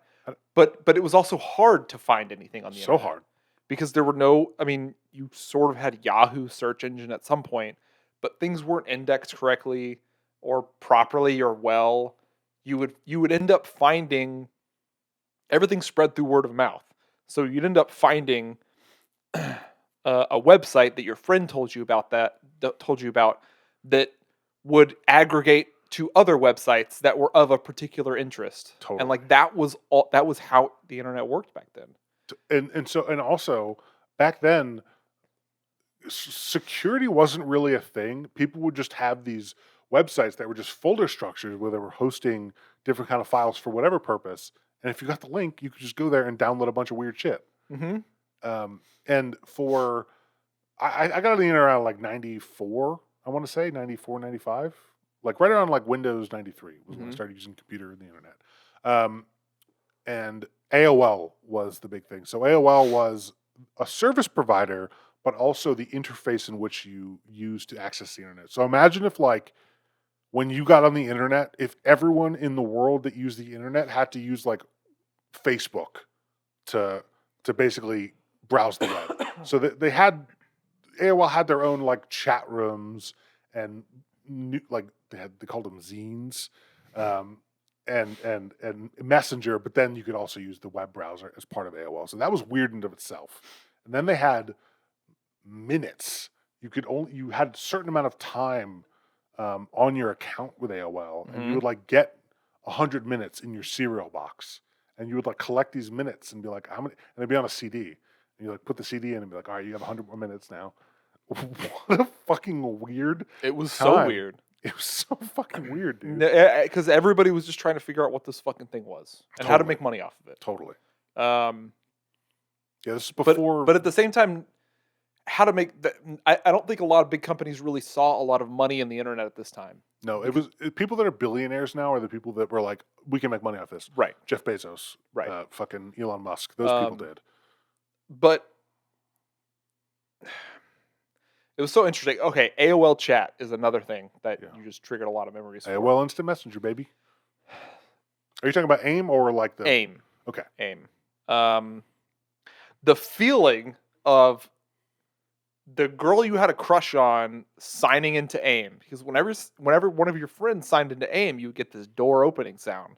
[SPEAKER 1] But it was also hard to find anything on the internet.
[SPEAKER 2] So hard.
[SPEAKER 1] Because there were you sort of had Yahoo search engine at some point, but things weren't indexed correctly or properly or well. You would end up finding everything spread through word of mouth. So you'd end up finding a website that your friend told you about that would aggregate to other websites that were of a particular interest.
[SPEAKER 2] Totally.
[SPEAKER 1] And like that was how the internet worked back then.
[SPEAKER 2] And also back then security wasn't really a thing. People would just have these websites that were just folder structures where they were hosting different kind of files for whatever purpose. And if you got the link, you could just go there and download a bunch of weird shit.
[SPEAKER 1] Mm-hmm.
[SPEAKER 2] And I got on the internet around like 94, I want to say 94, 95, like right around like Windows 93 was when I started using computer and the internet. And AOL was the big thing. So AOL was a service provider, but also the interface in which you use to access the internet. So imagine if like when you got on the internet, if everyone in the world that used the internet had to use like Facebook to basically browse the web. So that they had AOL had their own like chat rooms and like they called them zines, and Messenger. But then you could also use the web browser as part of AOL. So that was weird in and of itself. And then they had minutes. You had a certain amount of time on your account with AOL, and you would like get 100 minutes in your cereal box, and you would like collect these minutes and be like, how many? And they'd be on a CD, and you like put the CD in and be like, all right, you have 100 more minutes now. What a fucking weird.
[SPEAKER 1] It was
[SPEAKER 2] time.
[SPEAKER 1] so weird.
[SPEAKER 2] It was so fucking weird, dude.
[SPEAKER 1] Because everybody was just trying to figure out what this fucking thing was and how to
[SPEAKER 2] Totally.
[SPEAKER 1] make money off of it.
[SPEAKER 2] Totally.
[SPEAKER 1] Yeah,
[SPEAKER 2] this is before.
[SPEAKER 1] But at the same time, how to make that? I don't think a lot of big companies really saw a lot of money in the internet at this time.
[SPEAKER 2] no, it was people that are billionaires now are the people that were like, we can make money off this.
[SPEAKER 1] Right.
[SPEAKER 2] Jeff Bezos,
[SPEAKER 1] Right.
[SPEAKER 2] fucking Elon Musk. Those people did.
[SPEAKER 1] But it was so interesting. Okay, AOL chat is another thing that you just triggered a lot of memories for.
[SPEAKER 2] AOL Instant Messenger, baby. Are you talking about AIM or like the
[SPEAKER 1] AIM.
[SPEAKER 2] Okay.
[SPEAKER 1] AIM. The feeling of the girl you had a crush on signing into AIM, because whenever one of your friends signed into AIM, you would get this door opening sound.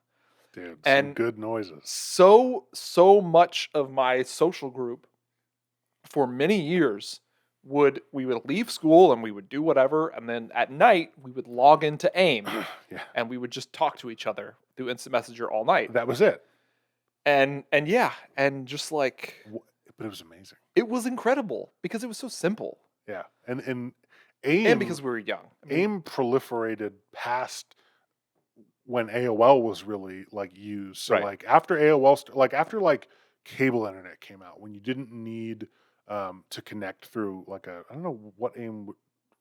[SPEAKER 2] Dude, some
[SPEAKER 1] And
[SPEAKER 2] good noises.
[SPEAKER 1] So much of my social group for many years we would leave school and we would do whatever, and then at night we would log into AIM
[SPEAKER 2] Yeah.
[SPEAKER 1] and we would just talk to each other through Instant Messenger all night.
[SPEAKER 2] That was it.
[SPEAKER 1] And just like,
[SPEAKER 2] But it was amazing.
[SPEAKER 1] it was incredible because it was so simple.
[SPEAKER 2] Yeah. And AIM,
[SPEAKER 1] And because we were young.
[SPEAKER 2] AIM proliferated past when AOL was really like used. So
[SPEAKER 1] Right.
[SPEAKER 2] like after AOL, after like cable internet came out, when you didn't need to connect through like I don't know what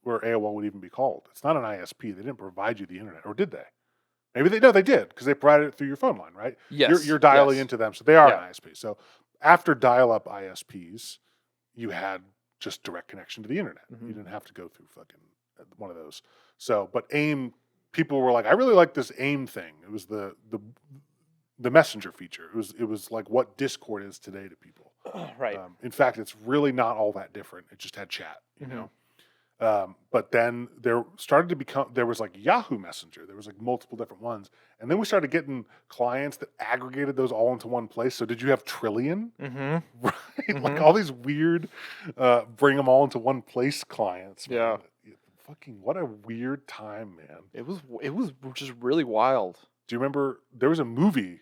[SPEAKER 2] where AOL would even be called. It's not an ISP. They didn't provide you the internet, or did they? Maybe they did because they provided it through your phone line, right?
[SPEAKER 1] Yes.
[SPEAKER 2] You're dialing
[SPEAKER 1] yes.
[SPEAKER 2] into them, so they are
[SPEAKER 1] Yeah.
[SPEAKER 2] an ISP. So after dial-up ISPs, you had just direct connection to the internet.
[SPEAKER 1] Mhm.
[SPEAKER 2] You didn't have to go through fucking one of those. So, but AIM, people were like, I really like this AIM thing. It was the messenger feature. It was like what Discord is today to people.
[SPEAKER 1] Right.
[SPEAKER 2] In fact, it's really not all that different. It just had chat, you know. But then there was like Yahoo Messenger. There was like multiple different ones. And then we started getting clients that aggregated those all into one place. So did you have Trillion?
[SPEAKER 1] Mm-hmm.
[SPEAKER 2] Right? Like all these weird, bring them all into one place clients. Man.
[SPEAKER 1] Yeah.
[SPEAKER 2] Fucking what a weird time, man.
[SPEAKER 1] It was just really wild.
[SPEAKER 2] Do you remember there was a movie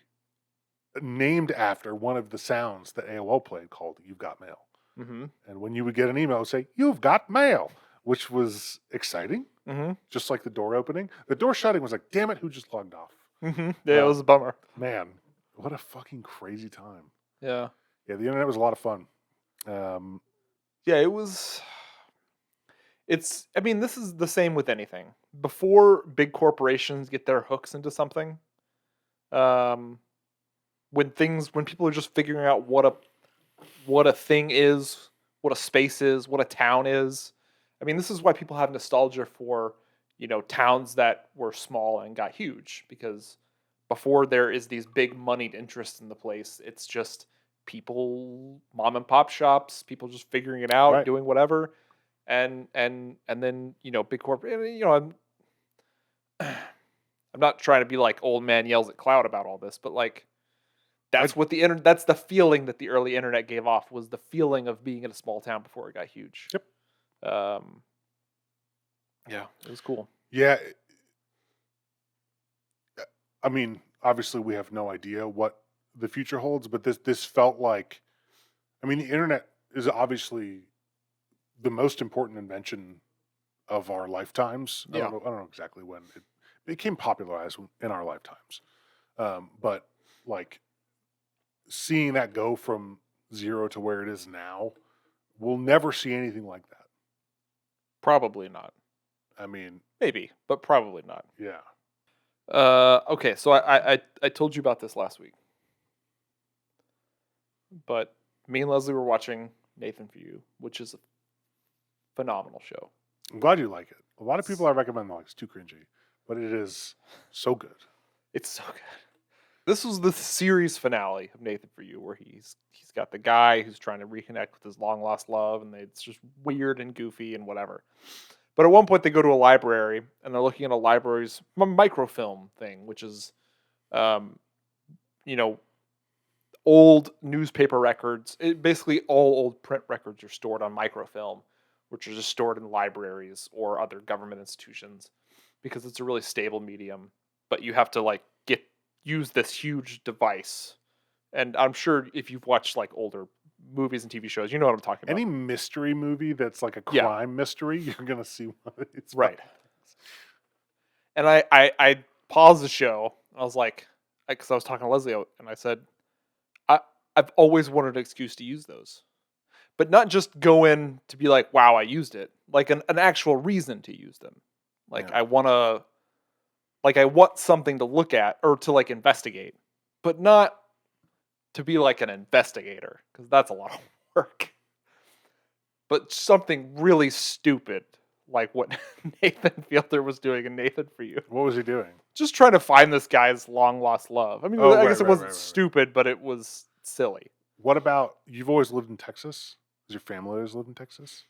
[SPEAKER 2] named after one of the sounds that AOL played called You've Got Mail?
[SPEAKER 1] Mm-hmm.
[SPEAKER 2] And when you would get an email, it would say, You've got mail, which was exciting.
[SPEAKER 1] Mm-hmm.
[SPEAKER 2] Just like the door opening. The door shutting was like, damn it, who just logged off?
[SPEAKER 1] Mm-hmm. Yeah, it was a bummer.
[SPEAKER 2] Man, what a fucking crazy time.
[SPEAKER 1] Yeah.
[SPEAKER 2] Yeah, the internet was a lot of fun.
[SPEAKER 1] Yeah, it was. I mean, this is the same with anything. Before big corporations get their hooks into something, when people are just figuring out what a thing is, what a space is, what a town is. I mean, this is why people have nostalgia for, towns that were small and got huge, because before there is these big moneyed interests in the place, it's just people, mom and pop shops, people just figuring it out,
[SPEAKER 2] Right.
[SPEAKER 1] doing whatever. And then, big corporate, I'm not trying to be like old man yells at cloud about all this, but like, that's what that's the feeling that the early internet gave off, was the feeling of being in a small town before it got huge.
[SPEAKER 2] Yep.
[SPEAKER 1] Yeah, it was cool.
[SPEAKER 2] Yeah. I mean, obviously we have no idea what the future holds, but this felt like, I mean, the internet is obviously the most important invention of our lifetimes.
[SPEAKER 1] Yeah.
[SPEAKER 2] I don't know exactly when it became popularized in our lifetimes. But like seeing that go from zero to where it is now, we'll never see anything like that.
[SPEAKER 1] Probably not.
[SPEAKER 2] I mean,
[SPEAKER 1] Maybe, but probably not.
[SPEAKER 2] yeah.
[SPEAKER 1] Okay, so I told you about this last week, but me and Leslie were watching Nathan For You, which is a phenomenal show.
[SPEAKER 2] I'm glad you like it. A lot of people I recommend like it's too cringy. but it is so good.
[SPEAKER 1] It's so good. This was the series finale of Nathan For You, where he's got the guy who's trying to reconnect with his long lost love, and it's just weird and goofy and whatever. But at one point, they go to a library, and they're looking at a library's microfilm thing, which is, you know, old newspaper records. Basically, all old print records are stored on microfilm, which are just stored in libraries or other government institutions, because it's a really stable medium. But you have to like use this huge device. And I'm sure if you've watched like older movies and TV shows, you know what I'm talking about.
[SPEAKER 2] Any mystery movie that's like a
[SPEAKER 1] Yeah.
[SPEAKER 2] crime mystery, you're gonna see one. It's
[SPEAKER 1] Right. And I paused the show. I was like, because I was talking to Leslie, and I said, I've always wanted an excuse to use those, but not just go in to be like, wow, I used it. Like an actual reason to use them. Like
[SPEAKER 2] Yeah.
[SPEAKER 1] I want something to look at or to like investigate, but not to be like an investigator, because that's a lot of work. But something really stupid, like what Nathan Fielder was doing in Nathan For You.
[SPEAKER 2] What was he doing?
[SPEAKER 1] Just trying to find this guy's long lost love. I mean,
[SPEAKER 2] Oh,
[SPEAKER 1] I
[SPEAKER 2] right,
[SPEAKER 1] guess it
[SPEAKER 2] right,
[SPEAKER 1] wasn't
[SPEAKER 2] right.
[SPEAKER 1] stupid, but it was silly.
[SPEAKER 2] What about, you've always lived in Texas? Has your family always lived in Texas?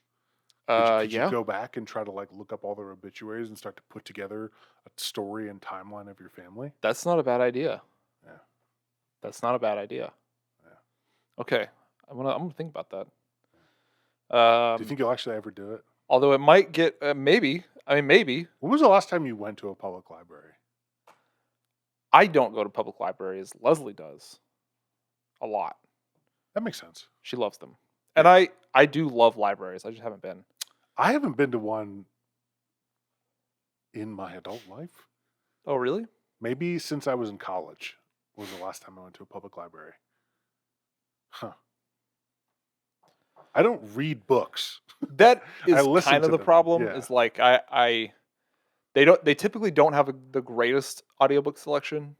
[SPEAKER 2] Could
[SPEAKER 1] Yeah.
[SPEAKER 2] you go back and try to like look up all their obituaries and start to put together a story and timeline of your family?
[SPEAKER 1] That's not a bad idea.
[SPEAKER 2] Yeah.
[SPEAKER 1] That's not a bad idea.
[SPEAKER 2] Yeah.
[SPEAKER 1] Okay. I'm gonna think about that.
[SPEAKER 2] Do you think you'll actually ever do it?
[SPEAKER 1] Although it might get maybe. I mean, maybe.
[SPEAKER 2] When was the last time you went to a public library?
[SPEAKER 1] I don't go to public libraries. Leslie does a lot.
[SPEAKER 2] That makes sense.
[SPEAKER 1] She loves them, and I do love libraries. I just haven't been.
[SPEAKER 2] I haven't been to one in my adult life.
[SPEAKER 1] Oh, really?
[SPEAKER 2] Maybe since I was in college was the last time I went to a public library. Huh. I don't read books.
[SPEAKER 1] That
[SPEAKER 2] I
[SPEAKER 1] is
[SPEAKER 2] listen
[SPEAKER 1] kind
[SPEAKER 2] to
[SPEAKER 1] of the
[SPEAKER 2] them,
[SPEAKER 1] problem.
[SPEAKER 2] yeah.
[SPEAKER 1] Is like they typically don't have the greatest audiobook selection,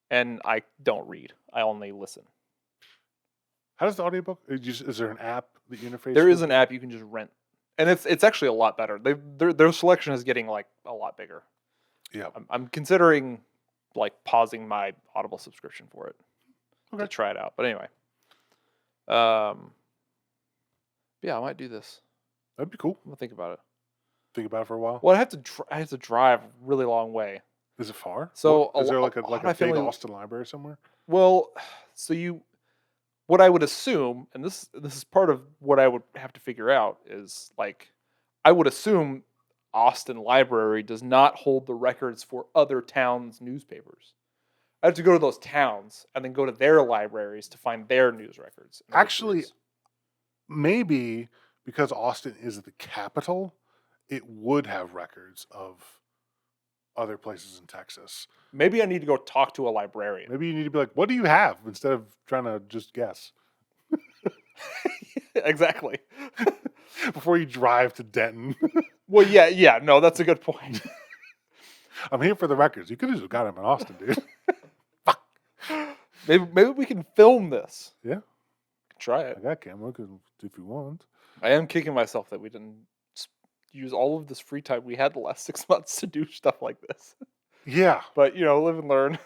[SPEAKER 1] and I don't read. I only listen.
[SPEAKER 2] How does the audiobook? Is there an app that you interface?
[SPEAKER 1] There is
[SPEAKER 2] with?
[SPEAKER 1] an app you can just rent, and it's actually a lot better. Their selection is getting like a lot bigger.
[SPEAKER 2] Yeah.
[SPEAKER 1] I'm considering like pausing my Audible subscription for it
[SPEAKER 2] Okay.
[SPEAKER 1] to try it out. But anyway, yeah, I might do this.
[SPEAKER 2] That'd be cool.
[SPEAKER 1] I'm gonna think about it.
[SPEAKER 2] Think about it for a while.
[SPEAKER 1] Well, I have to drive a really long way.
[SPEAKER 2] Is it far?
[SPEAKER 1] So
[SPEAKER 2] Is there
[SPEAKER 1] a
[SPEAKER 2] like a
[SPEAKER 1] lot
[SPEAKER 2] like
[SPEAKER 1] of
[SPEAKER 2] a
[SPEAKER 1] my
[SPEAKER 2] big
[SPEAKER 1] family-
[SPEAKER 2] Austin library somewhere?
[SPEAKER 1] Well, what I would assume, and this is part of what I would have to figure out, is like I would assume Austin Library does not hold the records for other towns' newspapers. I have to go to those towns and then go to their libraries to find their news records. and
[SPEAKER 2] Actually,
[SPEAKER 1] obituaries.
[SPEAKER 2] maybe because Austin is the capital, it would have records of other places in Texas.
[SPEAKER 1] Maybe I need to go talk to a librarian.
[SPEAKER 2] Maybe you need to be like, what do you have? Instead of trying to just guess.
[SPEAKER 1] Exactly.
[SPEAKER 2] Before you drive to Denton.
[SPEAKER 1] Well, yeah, no, that's a good point.
[SPEAKER 2] I'm here for the records. You could have just got them in Austin, dude.
[SPEAKER 1] Maybe we can film this.
[SPEAKER 2] Yeah.
[SPEAKER 1] Try it.
[SPEAKER 2] I got a camera if you want.
[SPEAKER 1] I am kicking myself that we didn't use all of this free time we had the last 6 months to do stuff like this.
[SPEAKER 2] Yeah.
[SPEAKER 1] But, live and learn.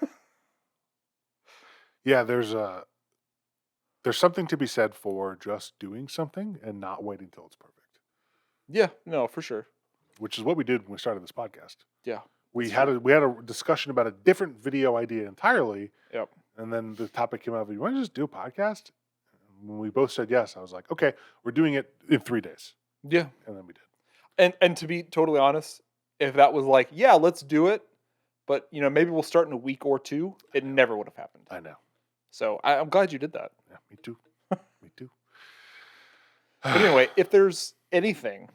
[SPEAKER 2] Yeah, there's something to be said for just doing something and not waiting till it's perfect.
[SPEAKER 1] Yeah, no, for sure.
[SPEAKER 2] Which is what we did when we started this podcast.
[SPEAKER 1] Yeah.
[SPEAKER 2] We had a discussion about a different video idea entirely.
[SPEAKER 1] Yep.
[SPEAKER 2] And then the topic came out of, you want to just do a podcast? And when we both said yes, I was like, okay, we're doing it in 3 days.
[SPEAKER 1] Yeah.
[SPEAKER 2] And then we did.
[SPEAKER 1] And to be totally honest, if that was like, yeah, let's do it, but maybe we'll start in a week or two, it never would have happened.
[SPEAKER 2] I know.
[SPEAKER 1] So I'm glad you did that.
[SPEAKER 2] Yeah, me too. Me too.
[SPEAKER 1] But anyway, if there's anything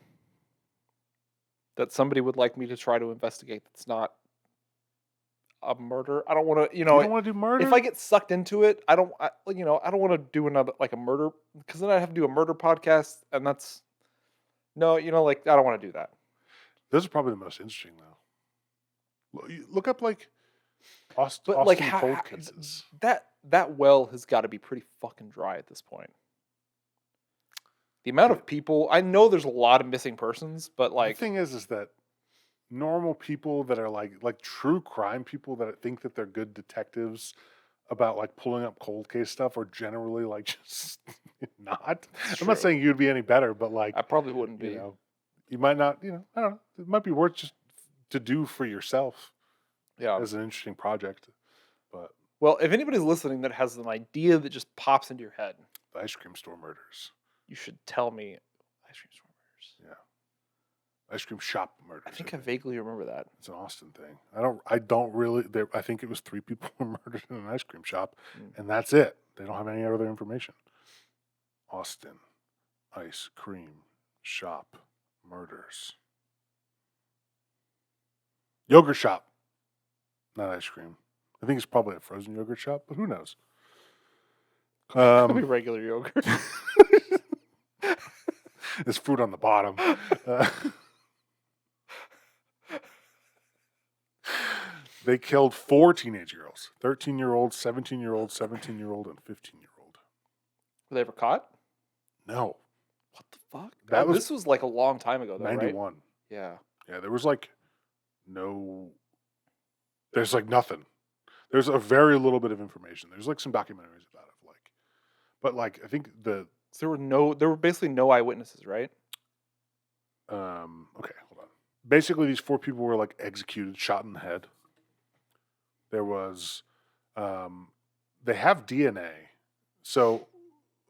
[SPEAKER 1] that somebody would like me to try to investigate that's not a murder, I don't want to,
[SPEAKER 2] You don't want to do murder?
[SPEAKER 1] if I get sucked into it, I don't want to do another like a murder, because then I have to do a murder podcast, and that's I don't want to do that.
[SPEAKER 2] Those are probably the most interesting, though. Look up like Austin,
[SPEAKER 1] But like
[SPEAKER 2] cold cases.
[SPEAKER 1] that well has got to be pretty fucking dry at this point. The amount of people, I know there's a lot of missing persons, but like
[SPEAKER 2] the thing is that normal people that are like true crime people that think that they're good detectives about like pulling up cold case stuff are generally like just not. I'm not
[SPEAKER 1] true.
[SPEAKER 2] saying you'd be any better, but like
[SPEAKER 1] I probably wouldn't
[SPEAKER 2] you
[SPEAKER 1] be.
[SPEAKER 2] know, you might not. I don't know. It might be worth just to do for yourself
[SPEAKER 1] Yeah.
[SPEAKER 2] as an interesting project. But
[SPEAKER 1] Well, if anybody's listening that has an idea that just pops into your head,
[SPEAKER 2] the ice cream store murders,
[SPEAKER 1] you should tell me. Ice cream store murders.
[SPEAKER 2] ice cream shop murders.
[SPEAKER 1] I think I vaguely remember that.
[SPEAKER 2] It's an Austin thing. I don't really. I think it was 3 people were murdered in an ice cream shop, and that's it. They don't have any other information. Austin ice cream shop murders. Yogurt shop, not ice cream. I think it's probably a frozen yogurt shop, but who knows?
[SPEAKER 1] Could be regular yogurt.
[SPEAKER 2] There's fruit on the bottom. They killed 4 teenage girls: 13-year-old, 17-year-old, 17-year-old, and 15-year-old.
[SPEAKER 1] Were they ever caught?
[SPEAKER 2] No,
[SPEAKER 1] What the fuck?
[SPEAKER 2] That was
[SPEAKER 1] this was like a long time ago, though, right?
[SPEAKER 2] 91.
[SPEAKER 1] Yeah.
[SPEAKER 2] Yeah, there was like no. There's like nothing. There's a very little bit of information. There's like some documentaries about it, but like I think the
[SPEAKER 1] So there were basically no eyewitnesses, right?
[SPEAKER 2] okay, hold on. Basically, these 4 people were like executed, shot in the head. There was, they have DNA. So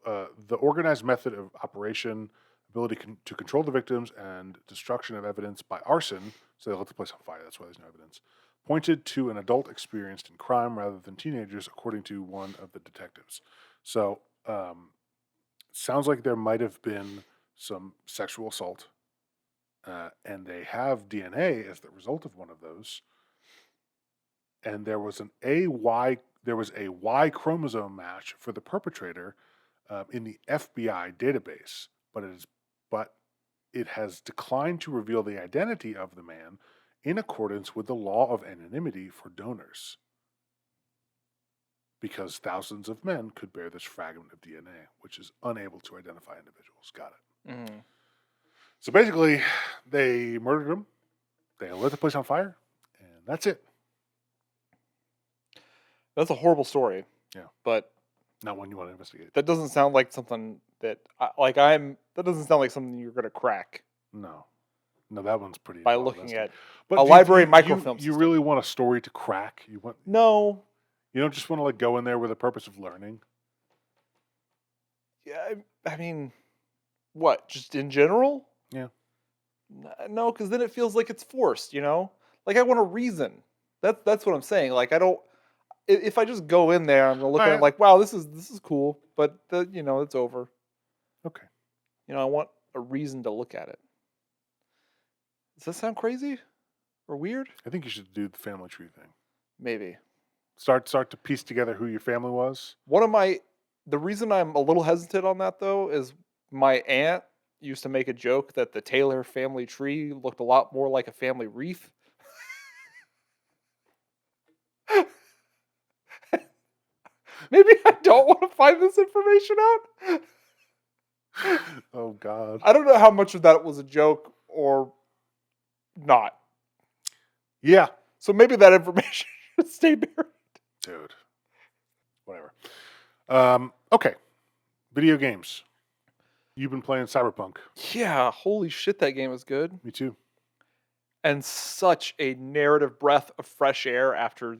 [SPEAKER 2] the organized method of operation, ability to control the victims, and destruction of evidence by arson, so they lit the place on fire, that's why there's no evidence, pointed to an adult experienced in crime rather than teenagers, according to one of the detectives. So sounds like there might have been some sexual assault, and they have DNA as the result of one of those. And there was a Y chromosome match for the perpetrator in the FBI database, but it has declined to reveal the identity of the man in accordance with the law of anonymity for donors, because thousands of men could bear this fragment of DNA, which is unable to identify individuals. Got it.
[SPEAKER 1] Mm.
[SPEAKER 2] So basically, they murdered him, they lit the place on fire, and that's it.
[SPEAKER 1] That's a horrible story.
[SPEAKER 2] Yeah.
[SPEAKER 1] But
[SPEAKER 2] Not one you want to investigate.
[SPEAKER 1] that doesn't sound like something that that doesn't sound like something you're going to crack
[SPEAKER 2] No, that one's pretty.
[SPEAKER 1] by
[SPEAKER 2] well
[SPEAKER 1] looking
[SPEAKER 2] invested.
[SPEAKER 1] at
[SPEAKER 2] But
[SPEAKER 1] a
[SPEAKER 2] do
[SPEAKER 1] library
[SPEAKER 2] you
[SPEAKER 1] microfilm
[SPEAKER 2] You
[SPEAKER 1] system.
[SPEAKER 2] really want a story to crack?
[SPEAKER 1] No.
[SPEAKER 2] You don't just want to like go in there with the purpose of learning.
[SPEAKER 1] Yeah, I mean, what? Just in general?
[SPEAKER 2] Yeah.
[SPEAKER 1] No, because then it feels like it's forced. Like I want a reason. That's what I'm saying. Like I don't. If I just go in there, I'm gonna look at it
[SPEAKER 2] Alright.
[SPEAKER 1] like, wow, this is cool, but it's over.
[SPEAKER 2] Okay.
[SPEAKER 1] I want a reason to look at it. Does that sound crazy or weird?
[SPEAKER 2] I think you should do the family tree thing.
[SPEAKER 1] Maybe.
[SPEAKER 2] Start to piece together who your family was.
[SPEAKER 1] The reason I'm a little hesitant on that though is my aunt used to make a joke that the Taylor family tree looked a lot more like a family wreath. Maybe I don't want to find this information out.
[SPEAKER 2] Oh God.
[SPEAKER 1] I don't know how much of that was a joke or not.
[SPEAKER 2] Yeah,
[SPEAKER 1] So maybe that information should stay buried.
[SPEAKER 2] dude. Whatever. Okay. Video games. You've been playing Cyberpunk.
[SPEAKER 1] Yeah, holy shit, that game is good.
[SPEAKER 2] Me too.
[SPEAKER 1] And such a narrative breath of fresh air after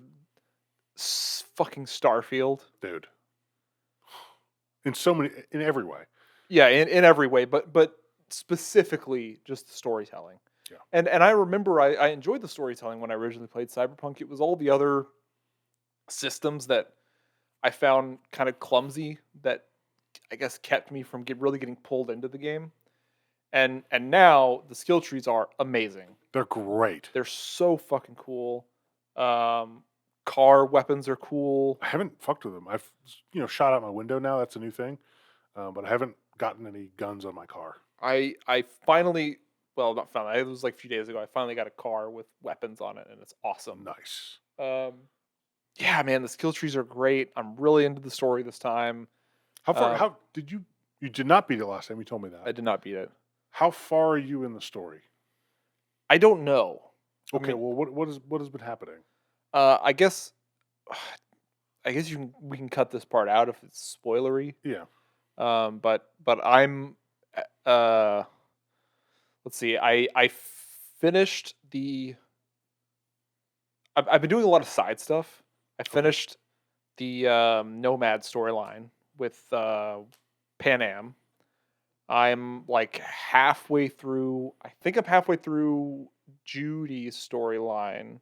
[SPEAKER 1] fucking Starfield.
[SPEAKER 2] Dude. In every way.
[SPEAKER 1] Yeah, in every way, but specifically just the storytelling.
[SPEAKER 2] Yeah.
[SPEAKER 1] And I remember I enjoyed the storytelling when I originally played Cyberpunk. It was all the other systems that I found kind of clumsy that I guess kept me from really getting pulled into the game. And now the skill trees are amazing.
[SPEAKER 2] They're great.
[SPEAKER 1] They're so fucking cool. Car weapons are cool.
[SPEAKER 2] I haven't fucked with them. I've shot out my window now. That's a new thing. But I haven't gotten any guns on my car.
[SPEAKER 1] I finally, well, not finally, it was like a few days ago. I finally got a car with weapons on it, and it's awesome.
[SPEAKER 2] Nice.
[SPEAKER 1] Yeah, man, the skill trees are great. I'm really into the story this time.
[SPEAKER 2] How far? How did you? You did not beat it last time. You told me that.
[SPEAKER 1] I did not beat it.
[SPEAKER 2] How far are you in the story?
[SPEAKER 1] I don't know.
[SPEAKER 2] Okay,
[SPEAKER 1] mean,
[SPEAKER 2] well, what has been happening?
[SPEAKER 1] I guess we can cut this part out if it's spoilery.
[SPEAKER 2] Yeah.
[SPEAKER 1] But I'm uh let's see. I finished the. I've been doing a lot of side stuff. I
[SPEAKER 2] Okay.
[SPEAKER 1] finished the Nomad storyline with Pan Am. I'm like halfway through. I think I'm halfway through Judy's storyline.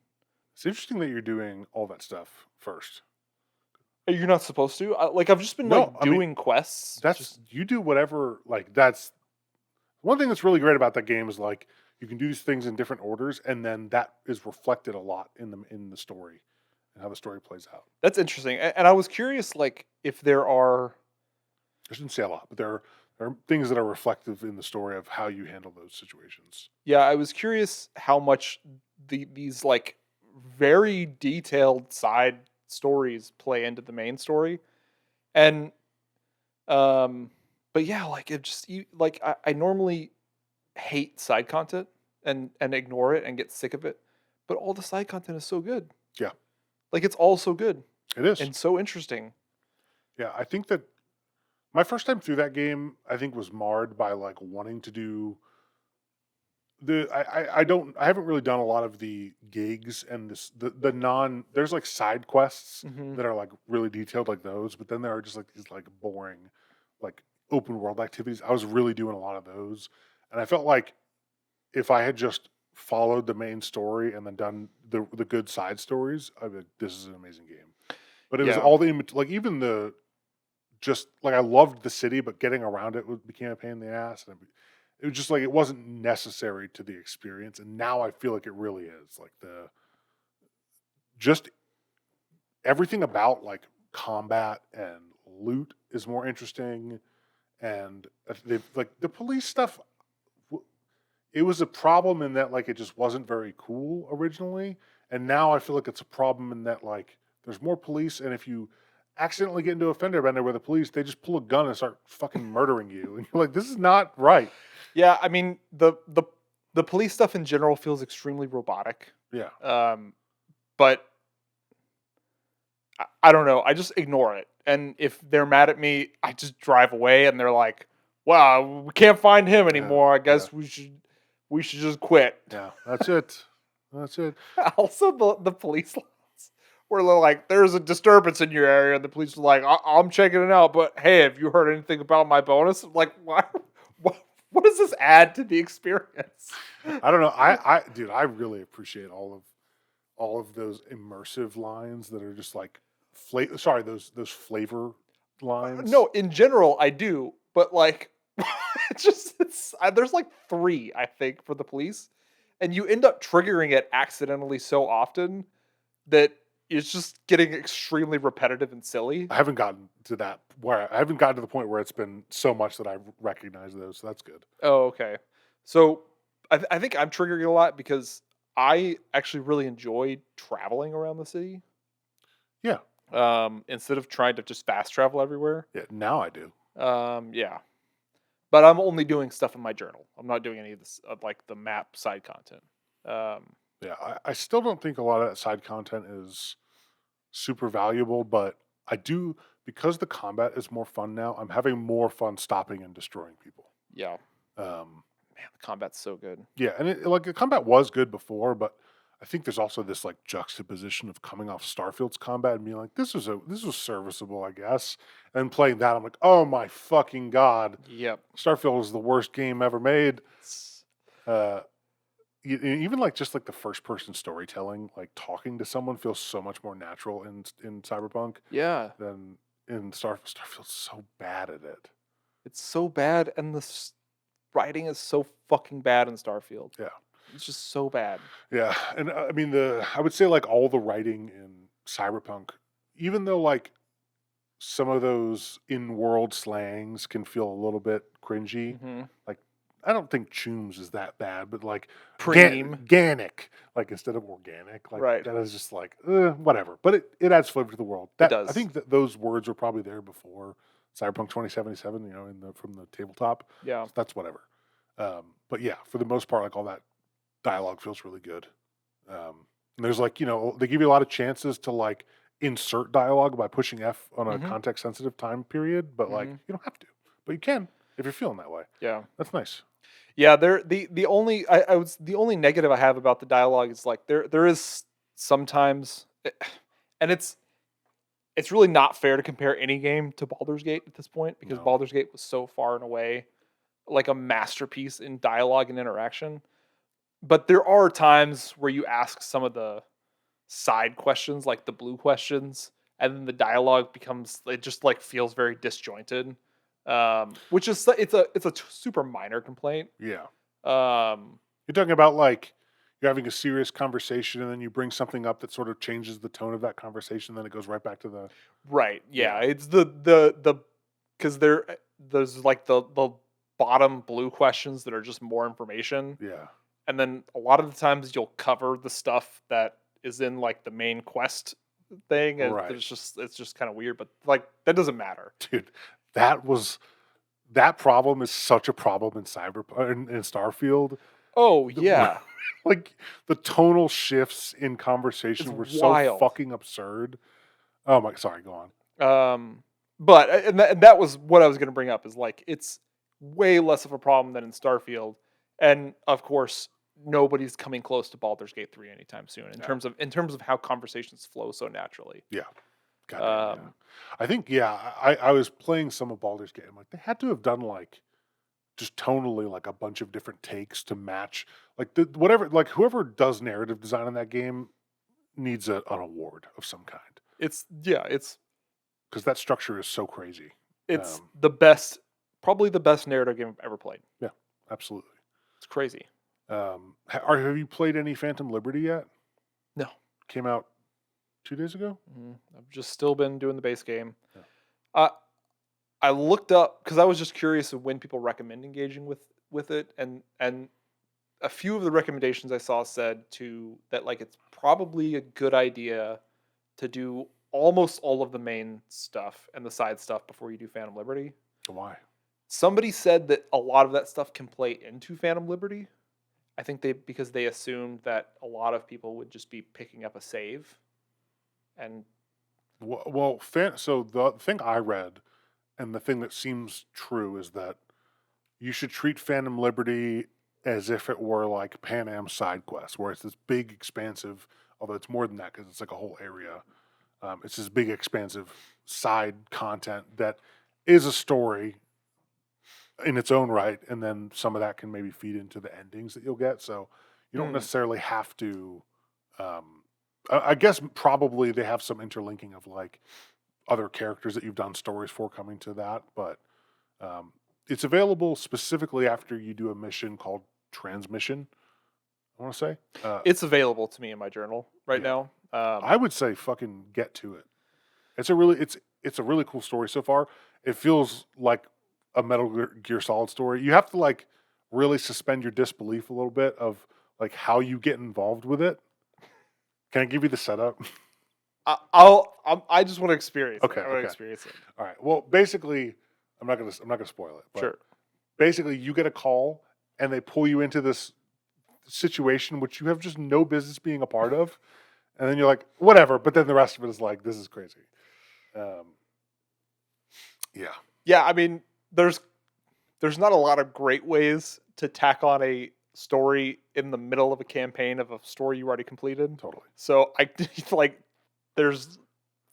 [SPEAKER 2] It's interesting that you're doing all that stuff first.
[SPEAKER 1] You're not supposed to. Like I've just been
[SPEAKER 2] No,
[SPEAKER 1] like
[SPEAKER 2] I mean,
[SPEAKER 1] doing quests.
[SPEAKER 2] that's
[SPEAKER 1] Just
[SPEAKER 2] you do whatever. Like that's one thing that's really great about that game is like you can do these things in different orders, and then that is reflected a lot in the story and how the story plays out.
[SPEAKER 1] that's interesting. And I was curious, like if there are.
[SPEAKER 2] I shouldn't say a lot, but there are things that are reflective in the story of how you handle those situations.
[SPEAKER 1] Yeah, I was curious how much these like very detailed side stories play into the main story, and um, but yeah, like it just like I normally hate side content and ignore it and get sick of it, but all the side content is so good.
[SPEAKER 2] Yeah,
[SPEAKER 1] Like it's all so good
[SPEAKER 2] it is.
[SPEAKER 1] and so interesting.
[SPEAKER 2] Yeah, I think that my first time through that game, I think, was marred by like wanting to do I haven't really done a lot of the gigs and the non there's like side quests
[SPEAKER 1] Hmm.
[SPEAKER 2] that are like really detailed like those, but then there are just like these like boring like open world activities. I was really doing a lot of those, and I felt like if I had just followed the main story and then done the good side stories, I'd be like, this is an amazing game. But it was
[SPEAKER 1] Yeah,
[SPEAKER 2] all like even the just like I loved the city, but getting around it became a pain in the ass, and it was just like it wasn't necessary to the experience. And now I feel like it really is. Like the just everything about like combat and loot is more interesting, and like the police stuff. It was a problem in that like it just wasn't very cool originally, and now I feel like it's a problem in that like there's more police, and if you accidentally get into a fender bender with the police, they just pull a gun and start fucking murdering you, and you're like, this is not right.
[SPEAKER 1] yeah. I mean the police stuff in general feels extremely robotic.
[SPEAKER 2] Yeah,
[SPEAKER 1] But I don't know. I just ignore it. And if they're mad at me, I just drive away. And they're like, "Wow, we can't find him
[SPEAKER 2] yeah,
[SPEAKER 1] anymore. I
[SPEAKER 2] yeah,
[SPEAKER 1] guess we should just quit."
[SPEAKER 2] yeah. That's it. That's it.
[SPEAKER 1] Also, the police lines where they're like, "There's a disturbance in your area," and the police are like, "I'm checking it out, but hey, have you heard anything about my bonus?" I'm like, why? What does this add to the experience?
[SPEAKER 2] I don't know. Dude, I really appreciate all of those immersive lines that are just like sorry, those flavor lines.
[SPEAKER 1] No, in general, I do, but like, there's like three, I think, for the police, and you end up triggering it accidentally so often that it's just getting extremely repetitive and silly.
[SPEAKER 2] I haven't gotten to that where I haven't gotten to the point where it's been so much that I recognize those. So that's good.
[SPEAKER 1] Oh, okay. So I think I'm triggering a lot because I actually really enjoy traveling around the city.
[SPEAKER 2] Yeah.
[SPEAKER 1] Instead of trying to just fast travel everywhere.
[SPEAKER 2] Yeah. Now I do.
[SPEAKER 1] Yeah. But I'm only doing stuff in my journal. I'm not doing any of this like the map side content. Um,
[SPEAKER 2] Yeah. I still don't think a lot of that side content is super valuable, but I do because the combat is more fun now. I'm having more fun stopping and destroying people.
[SPEAKER 1] yeah.
[SPEAKER 2] Um,
[SPEAKER 1] Man, the combat's so good.
[SPEAKER 2] yeah, and like the combat was good before, but I think there's also this like juxtaposition of coming off Starfield's combat and being like, this was serviceable, I guess. And playing that, I'm like, oh my fucking god,
[SPEAKER 1] Yep.
[SPEAKER 2] Starfield is the worst game ever made.
[SPEAKER 1] It's-
[SPEAKER 2] Uh, even like just like the first person storytelling, like talking to someone feels so much more natural in Cyberpunk
[SPEAKER 1] Yeah.
[SPEAKER 2] than in Starfield. Starfield's so bad at it.
[SPEAKER 1] It's so bad, and the writing is so fucking bad in Starfield.
[SPEAKER 2] Yeah.
[SPEAKER 1] It's just so bad.
[SPEAKER 2] Yeah, and I mean I would say like all the writing in Cyberpunk, even though like some of those in-world slangs can feel a little bit cringy.
[SPEAKER 1] Hmm.
[SPEAKER 2] Like I don't think chooms is that bad, but like
[SPEAKER 1] Preem.
[SPEAKER 2] organic, like instead of organic, like
[SPEAKER 1] Right.
[SPEAKER 2] that is just like whatever. But it adds flavor to the world.
[SPEAKER 1] It
[SPEAKER 2] That I
[SPEAKER 1] does.
[SPEAKER 2] think that those words were probably there before Cyberpunk 2077. You know, from the tabletop.
[SPEAKER 1] Yeah.
[SPEAKER 2] So that's whatever. But yeah, for the most part, like all that dialogue feels really good. And there's like, they give you a lot of chances to like insert dialogue by pushing F on a
[SPEAKER 1] Mhm.
[SPEAKER 2] context sensitive time period, but like
[SPEAKER 1] Mhm.
[SPEAKER 2] you don't have to, but you can if you're feeling that way.
[SPEAKER 1] Yeah.
[SPEAKER 2] That's nice.
[SPEAKER 1] Yeah, the only I was the only negative I have about the dialogue is like there is sometimes and it's really not fair to compare any game to Baldur's Gate at this point because
[SPEAKER 2] No.
[SPEAKER 1] Baldur's Gate was so far and away like a masterpiece in dialogue and interaction. But there are times where you ask some of the side questions, like the blue questions, and then the dialogue becomes it just like feels very disjointed. Which is it's a super minor complaint.
[SPEAKER 2] Yeah.
[SPEAKER 1] Um,
[SPEAKER 2] You're talking about like you're having a serious conversation and then you bring something up that sort of changes the tone of that conversation, then it goes right back to the
[SPEAKER 1] right, yeah,
[SPEAKER 2] Yeah.
[SPEAKER 1] it's the because there's like the bottom blue questions that are just more information,
[SPEAKER 2] Yeah.
[SPEAKER 1] and then a lot of the times you'll cover the stuff that is in like the main quest thing, and
[SPEAKER 2] Right.
[SPEAKER 1] it's just kind of weird, but like that doesn't matter.
[SPEAKER 2] Dude, that problem is such a problem in Cyberpunk in Starfield.
[SPEAKER 1] Oh
[SPEAKER 2] The-
[SPEAKER 1] yeah,
[SPEAKER 2] like the tonal shifts in
[SPEAKER 1] it's
[SPEAKER 2] conversation were so
[SPEAKER 1] wild.
[SPEAKER 2] fucking absurd. Oh my, sorry, go on.
[SPEAKER 1] But and that was what I was going to bring up is like it's way less of a problem than in Starfield, and of course nobody's coming close to Baldur's Gate 3 anytime soon
[SPEAKER 2] No.
[SPEAKER 1] in terms of how conversations flow so naturally.
[SPEAKER 2] Yeah. Goddamn, yeah.
[SPEAKER 1] Um,
[SPEAKER 2] I think, yeah, I was playing some of Baldur's Gate. I'm like, they had to have done like just tonally like a bunch of different takes to match like whatever, like whoever does narrative design in that game needs an award of some kind
[SPEAKER 1] it's
[SPEAKER 2] because that structure is so crazy.
[SPEAKER 1] it's
[SPEAKER 2] Um,
[SPEAKER 1] the best, probably the best narrative game I've ever played.
[SPEAKER 2] yeah, absolutely.
[SPEAKER 1] It's crazy.
[SPEAKER 2] Have you played any Phantom Liberty yet?
[SPEAKER 1] No.
[SPEAKER 2] Came out 2 days ago.
[SPEAKER 1] I've just still been doing the base game.
[SPEAKER 2] Yeah.
[SPEAKER 1] I looked up because I was just curious of when people recommend engaging with it, and a few of the recommendations I saw said that like it's probably a good idea to do almost all of the main stuff and the side stuff before you do Phantom Liberty.
[SPEAKER 2] Why?
[SPEAKER 1] Somebody said that a lot of that stuff can play into Phantom Liberty. I think because they assumed that a lot of people would just be picking up a save, and
[SPEAKER 2] Well, so the thing I read and the thing that seems true is that you should treat Phantom Liberty as if it were like Pan Am side quest, where it's this big, expansive, although it's more than that because it's like a whole area. It's this big, expansive side content that is a story in its own right, and then some of that can maybe feed into the endings that you'll get. So you don't necessarily have to. I guess probably they have some interlinking of like other characters that you've done stories for coming to that, but it's available specifically after you do a mission called Transmission. I want to say
[SPEAKER 1] it's available to me in my journal right
[SPEAKER 2] Yeah.
[SPEAKER 1] now.
[SPEAKER 2] I would say fucking get to it. It's a really cool story so far. It feels like a Metal Gear Solid story. You have to like really suspend your disbelief a little bit of like how you get involved with it. Can I give you the setup?
[SPEAKER 1] I just want to experience
[SPEAKER 2] Okay,
[SPEAKER 1] it. I want
[SPEAKER 2] okay.
[SPEAKER 1] to experience it.
[SPEAKER 2] All right. Well, basically, I'm not gonna spoil it. But
[SPEAKER 1] Sure.
[SPEAKER 2] Basically, you get a call and they pull you into this situation which you have just no business being a part of, and then you're like, whatever. But then the rest of it is like, this is crazy. Yeah.
[SPEAKER 1] Yeah, I mean, there's not a lot of great ways to tack on a story in the middle of a campaign of a story you already completed.
[SPEAKER 2] Totally.
[SPEAKER 1] So I like there's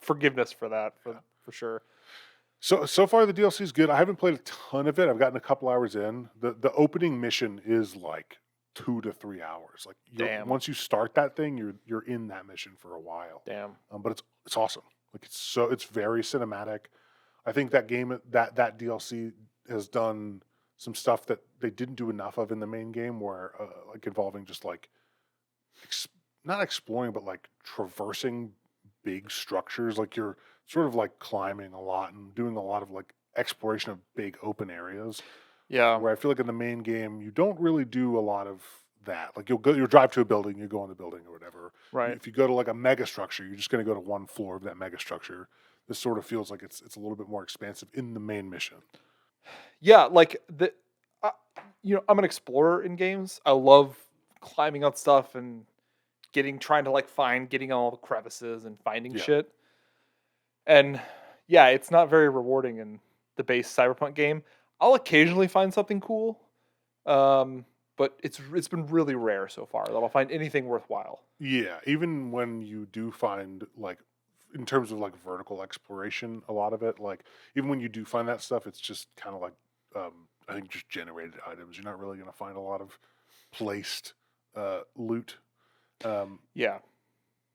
[SPEAKER 1] forgiveness for that for sure.
[SPEAKER 2] So far the DLC is good. I haven't played a ton of it. I've gotten a couple hours in. The opening mission is like 2 to 3 hours. Like
[SPEAKER 1] Damn.
[SPEAKER 2] Once you start that thing, you're in that mission for a while.
[SPEAKER 1] Damn.
[SPEAKER 2] But it's awesome. Like it's very cinematic. I think that game that DLC has done some stuff that they didn't do enough of in the main game, where like involving just like not exploring, but like traversing big structures. Like you're sort of like climbing a lot and doing a lot of like exploration of big open areas.
[SPEAKER 1] Yeah.
[SPEAKER 2] Where I feel like in the main game you don't really do a lot of that. Like you'll drive to a building, you go in the building or whatever.
[SPEAKER 1] Right.
[SPEAKER 2] If you go to like a mega structure, you're just going to go to one floor of that mega structure. This sort of feels like it's a little bit more expansive in the main mission.
[SPEAKER 1] Yeah, like I'm an explorer in games. I love climbing on stuff and trying to like getting all the crevices and finding
[SPEAKER 2] Yeah.
[SPEAKER 1] shit. And yeah, it's not very rewarding in the base Cyberpunk game. I'll occasionally find something cool, but it's been really rare so far that I'll find anything worthwhile.
[SPEAKER 2] Yeah, even when you do find like in terms of like vertical exploration, a lot of it, like even when you do find that stuff, it's just kind of like I think just generated items. You're not really going to find a lot of placed loot.
[SPEAKER 1] Yeah,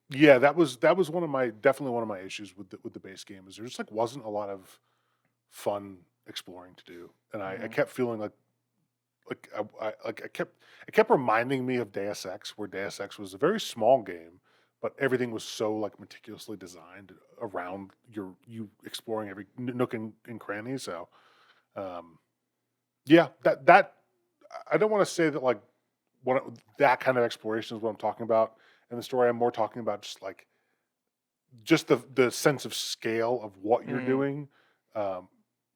[SPEAKER 2] Yeah, that was definitely one of my issues with the base game is there just like wasn't a lot of fun exploring to do, and I kept feeling like it kept reminding me of Deus Ex, where Deus Ex was a very small game, but everything was so like meticulously designed around you exploring every nook and cranny. So, um, yeah, that I don't want to say that like that kind of exploration is what I'm talking about in the story. I'm more talking about just the sense of scale of what you're doing. Um,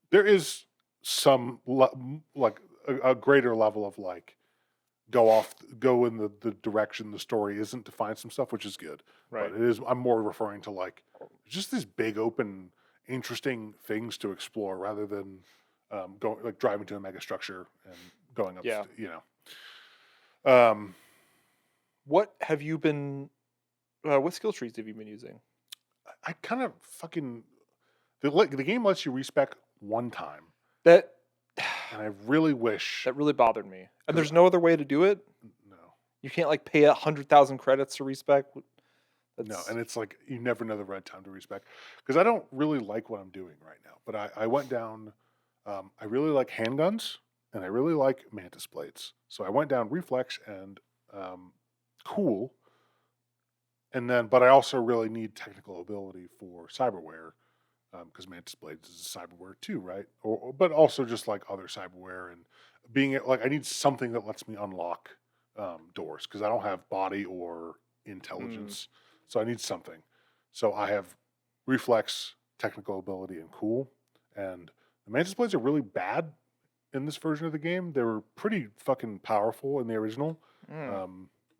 [SPEAKER 2] there is some like a greater level of like go in the direction the story isn't to find some stuff, which is good.
[SPEAKER 1] right.
[SPEAKER 2] But it is I'm more referring to like just these big open interesting things to explore rather than going like driving to a mega structure and going up.
[SPEAKER 1] Yeah.
[SPEAKER 2] Um,
[SPEAKER 1] What have you been? What skill trees have you been using?
[SPEAKER 2] I kind of fucking the game lets you respec one time,
[SPEAKER 1] That
[SPEAKER 2] and I really wish
[SPEAKER 1] that really bothered me. And
[SPEAKER 2] 'cause
[SPEAKER 1] there's no other way to do it.
[SPEAKER 2] no.
[SPEAKER 1] You can't like pay 100,000 credits to respec.
[SPEAKER 2] No,
[SPEAKER 1] That's
[SPEAKER 2] and it's like you never know the right time to respec because I don't really like what I'm doing right now. But I went down. I really like handguns and I really like mantis blades. So I went down reflex and cool, and then but I also really need technical ability for cyberware because mantis blades is cyberware too, right? But also just like other cyberware and like I need something that lets me unlock doors because I don't have body or intelligence. So I need something. So I have reflex, technical ability, and cool. And the mantis blades are really bad in this version of the game. They were pretty fucking powerful in the original.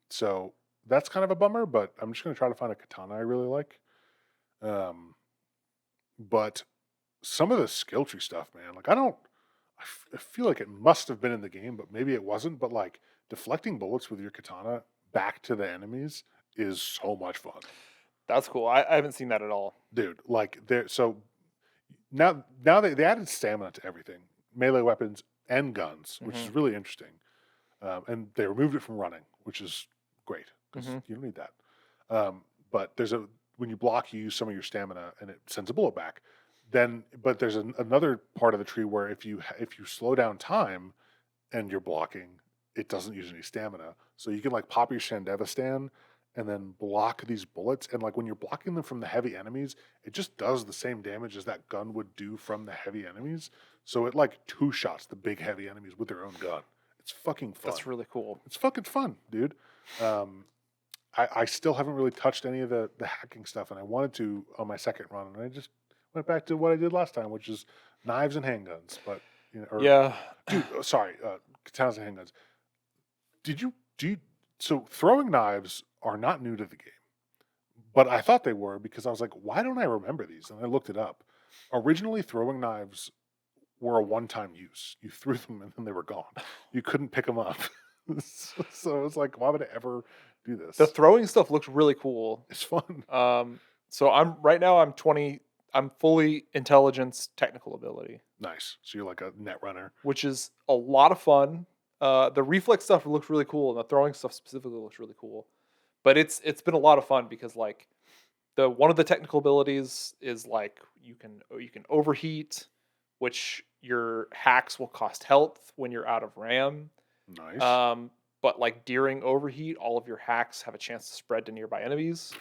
[SPEAKER 2] So that's kind of a bummer, but I'm just going to try to find a katana I really like. But some of the skill tree stuff, man, like I feel like it must have been in the game, but maybe it wasn't. But like deflecting bullets with your katana back to the enemies is so much fun.
[SPEAKER 1] that's cool. I haven't seen that at all.
[SPEAKER 2] Dude, like so now they added stamina to everything, melee weapons and guns, which is really interesting. And they removed it from running, which is great because you don't need that. But when you block, you use some of your stamina, and it sends a bullet back. But there's another part of the tree where if you slow down time and you're blocking, it doesn't use any stamina, so you can like pop your Shandeva stand and then block these bullets. And like when you're blocking them from the heavy enemies, it just does the same damage as that gun would do from the heavy enemies. So it like two shots the big heavy enemies with their own gun. It's fucking fun.
[SPEAKER 1] That's really cool.
[SPEAKER 2] It's fucking fun, dude. I still haven't really touched any of the hacking stuff, and I wanted to on my second run, and I just went back to what I did last time, which is knives and handguns. But
[SPEAKER 1] Yeah.
[SPEAKER 2] dude, sorry, katanas and handguns. So throwing knives are not new to the game, but I thought they were because I was like, why don't I remember these? And I looked it up. Originally, throwing knives were a one-time use. You threw them and then they were gone. You couldn't pick them up. So it's like, why would I ever do this?
[SPEAKER 1] The throwing stuff looks really cool.
[SPEAKER 2] It's fun.
[SPEAKER 1] So I'm 20. I'm fully intelligence technical ability,
[SPEAKER 2] Nice. So you're like a net runner.
[SPEAKER 1] which is a lot of fun. The reflex stuff looks really cool, and the throwing stuff specifically looks really cool. But it's been a lot of fun because like one of the technical abilities is like you can overheat, which your hacks will cost health when you're out of RAM.
[SPEAKER 2] Nice.
[SPEAKER 1] But like during overheat, all of your hacks have a chance to spread to nearby enemies.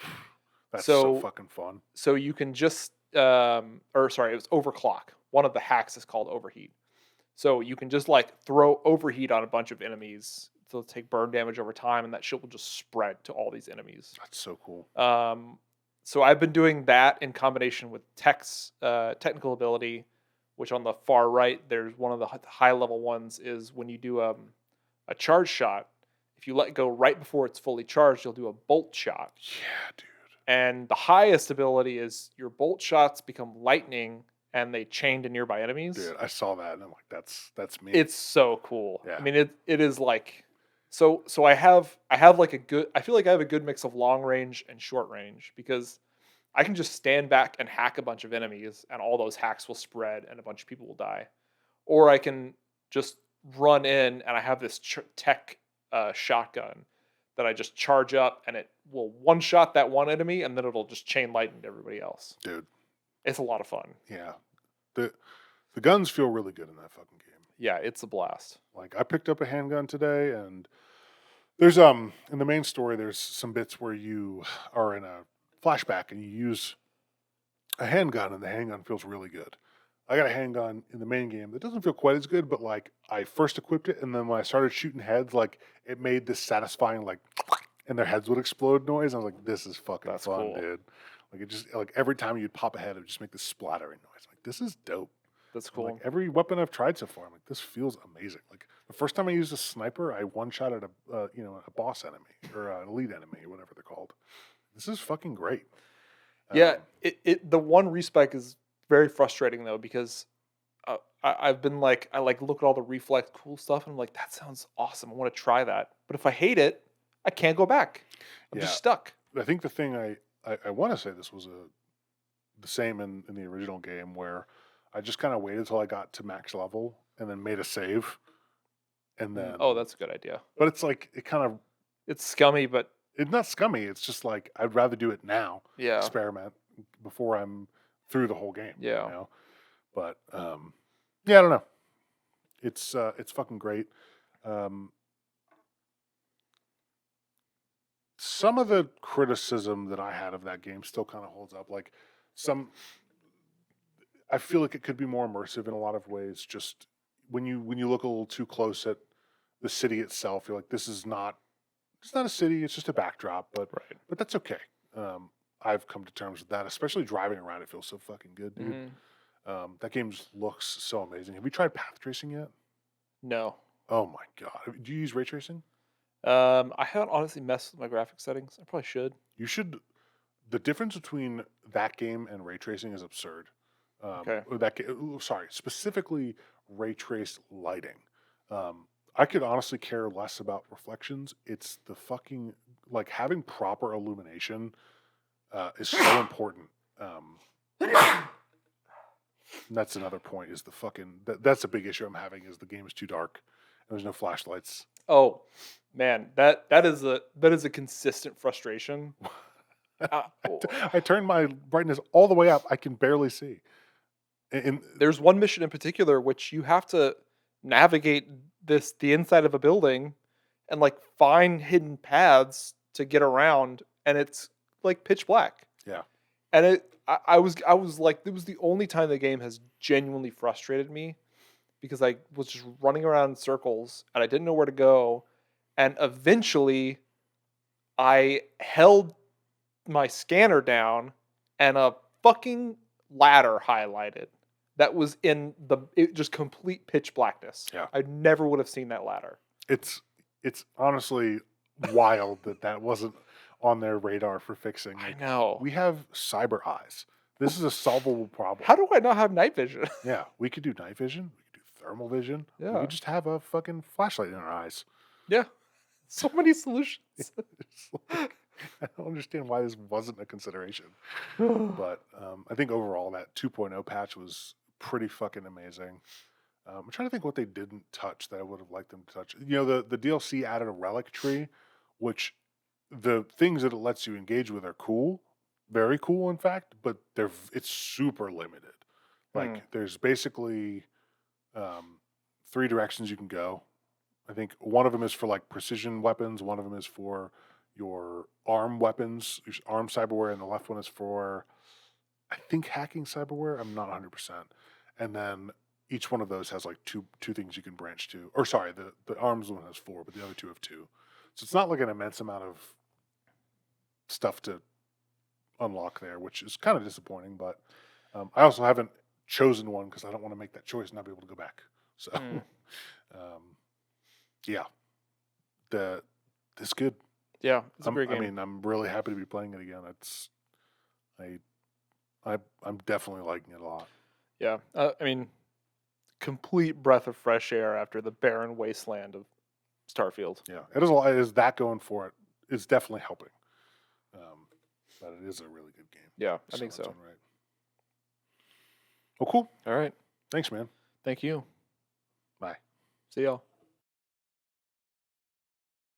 [SPEAKER 2] That's so
[SPEAKER 1] so-
[SPEAKER 2] fucking fun.
[SPEAKER 1] So you can just it was overclock. One of the hacks is called overheat. So you can just like throw overheat on a bunch of enemies to take burn damage over time, and that shit will just spread to all these enemies.
[SPEAKER 2] That's so cool.
[SPEAKER 1] So I've been doing that in combination with technical ability, which on the far right, there's one of the high level ones is when you do a charge shot. if you let go right before it's fully charged, you'll do a bolt shot.
[SPEAKER 2] Yeah, dude.
[SPEAKER 1] And the highest ability is your bolt shots become lightning and they chain to nearby enemies.
[SPEAKER 2] Dude, I saw that and I'm like, that's me.
[SPEAKER 1] It's so cool.
[SPEAKER 2] Yeah.
[SPEAKER 1] I mean, it is like so I have like a good I feel like I have a good mix of long range and short range because I can just stand back and hack a bunch of enemies and all those hacks will spread and a bunch of people will die. Or I can just run in and I have this tech shotgun that I just charge up and it will one shot that one enemy and then it'll just chain lightning to everybody else.
[SPEAKER 2] Dude.
[SPEAKER 1] It's a lot of fun.
[SPEAKER 2] Yeah. The guns feel really good in that fucking game.
[SPEAKER 1] Yeah, it's a blast.
[SPEAKER 2] Like I picked up a handgun today and there's in the main story there's some bits where you are in a flashback and you use a handgun and the handgun feels really good. I got a handgun in the main game that doesn't feel quite as good, but like I first equipped it and then when I started shooting heads, like it made this satisfying like and their heads would explode noise. I was like, this is fucking
[SPEAKER 1] That's
[SPEAKER 2] fun,
[SPEAKER 1] cool.
[SPEAKER 2] dude. Like it just like every time you'd pop a head, it would just make this splattering noise. Like this is dope.
[SPEAKER 1] That's
[SPEAKER 2] And,
[SPEAKER 1] cool.
[SPEAKER 2] like every weapon I've tried so far, I'm like, this feels amazing. Like the first time I used a sniper, I one shot at a boss enemy or an elite enemy, or whatever they're called. This is fucking great.
[SPEAKER 1] Yeah, the one respec is very frustrating though because I've been like I like look at all the reflex cool stuff and I'm like that sounds awesome. I want to try that, but if I hate it, I can't go back. I'm just stuck.
[SPEAKER 2] I think the thing I want to say this was the same in the original game where I just kind of waited till I got to max level and then made a save, and then
[SPEAKER 1] Oh, that's a good idea.
[SPEAKER 2] but it's like it kind of
[SPEAKER 1] It's scummy, but
[SPEAKER 2] it's not scummy. It's just like I'd rather do it now.
[SPEAKER 1] yeah,
[SPEAKER 2] Experiment before I'm through the whole game.
[SPEAKER 1] Yeah.
[SPEAKER 2] You know? But yeah, I don't know. It's fucking great. Some of the criticism that I had of that game still kind of holds up. Like I feel like it could be more immersive in a lot of ways. Just when you look a little too close at the city itself, you're like, this is not. It's not a city. It's just a backdrop. But
[SPEAKER 1] right.
[SPEAKER 2] but that's okay. I've come to terms with that. Especially driving around, it feels so fucking good, dude.
[SPEAKER 1] Mhm.
[SPEAKER 2] That game just looks so amazing. Have you tried path tracing yet?
[SPEAKER 1] No,
[SPEAKER 2] Oh my god! Do you use ray tracing?
[SPEAKER 1] I haven't honestly messed with my graphic settings. I probably should.
[SPEAKER 2] You should. The difference between that game and ray tracing is absurd.
[SPEAKER 1] Okay.
[SPEAKER 2] Sorry, specifically ray trace lighting. I could honestly care less about reflections. It's the fucking like having proper illumination is so important. And that's another point. Is the fucking that's a big issue I'm having. Is the game is too dark and there's no flashlights.
[SPEAKER 1] Oh man, that is a consistent frustration.
[SPEAKER 2] I turned my brightness all the way up. I can barely see. And
[SPEAKER 1] There's one mission in particular which you have to navigate the inside of a building and like find hidden paths to get around, and it's like pitch black.
[SPEAKER 2] yeah,
[SPEAKER 1] And I was like, it was the only time the game has genuinely frustrated me because I was just running around in circles and I didn't know where to go. And eventually I held my scanner down and a fucking ladder highlighted that was in just complete pitch blackness.
[SPEAKER 2] Yeah.
[SPEAKER 1] I never would have seen that ladder.
[SPEAKER 2] it's honestly wild that wasn't on their radar for fixing.
[SPEAKER 1] I
[SPEAKER 2] Like,
[SPEAKER 1] know.
[SPEAKER 2] we have cyber eyes. This is a solvable problem.
[SPEAKER 1] How do I not have night vision?
[SPEAKER 2] Yeah, we could do night vision. We could do thermal vision. We
[SPEAKER 1] Yeah.
[SPEAKER 2] could just have a fucking flashlight in our eyes.
[SPEAKER 1] Yeah. So many solutions.
[SPEAKER 2] It's like, I don't understand why this wasn't a consideration. But I think overall that 2.0 patch was pretty fucking amazing. I'm trying to think what they didn't touch that I would have liked them to touch. You know, the DLC added a relic tree, which the things that it lets you engage with are cool, very cool, in fact. But it's super limited. Like there's basically 3 directions you can go. I think one of them is for like precision weapons. One of them is for your arm weapons, your arm cyberware, and the left one is for, I think, hacking cyberware. I'm not 100%. And then each one of those has like two things you can branch to. Or sorry, the arms one has 4, but the other 2 have 2. So it's not like an immense amount of stuff to unlock there, which is kind of disappointing. But I also haven't chosen one because I don't want to make that choice and not be able to go back. So, yeah, the it's good.
[SPEAKER 1] Yeah, it's a great game.
[SPEAKER 2] I mean, I'm really happy to be playing it again. I'm definitely liking it a lot.
[SPEAKER 1] Yeah, I mean, complete breath of fresh air after the barren wasteland of Starfield.
[SPEAKER 2] Yeah, it is. It is that going for it is definitely helping. But it is a really good game.
[SPEAKER 1] Yeah, I think so.
[SPEAKER 2] Right. Well, cool.
[SPEAKER 1] All right.
[SPEAKER 2] Thanks, man.
[SPEAKER 1] Thank you.
[SPEAKER 2] Bye.
[SPEAKER 1] See y'all.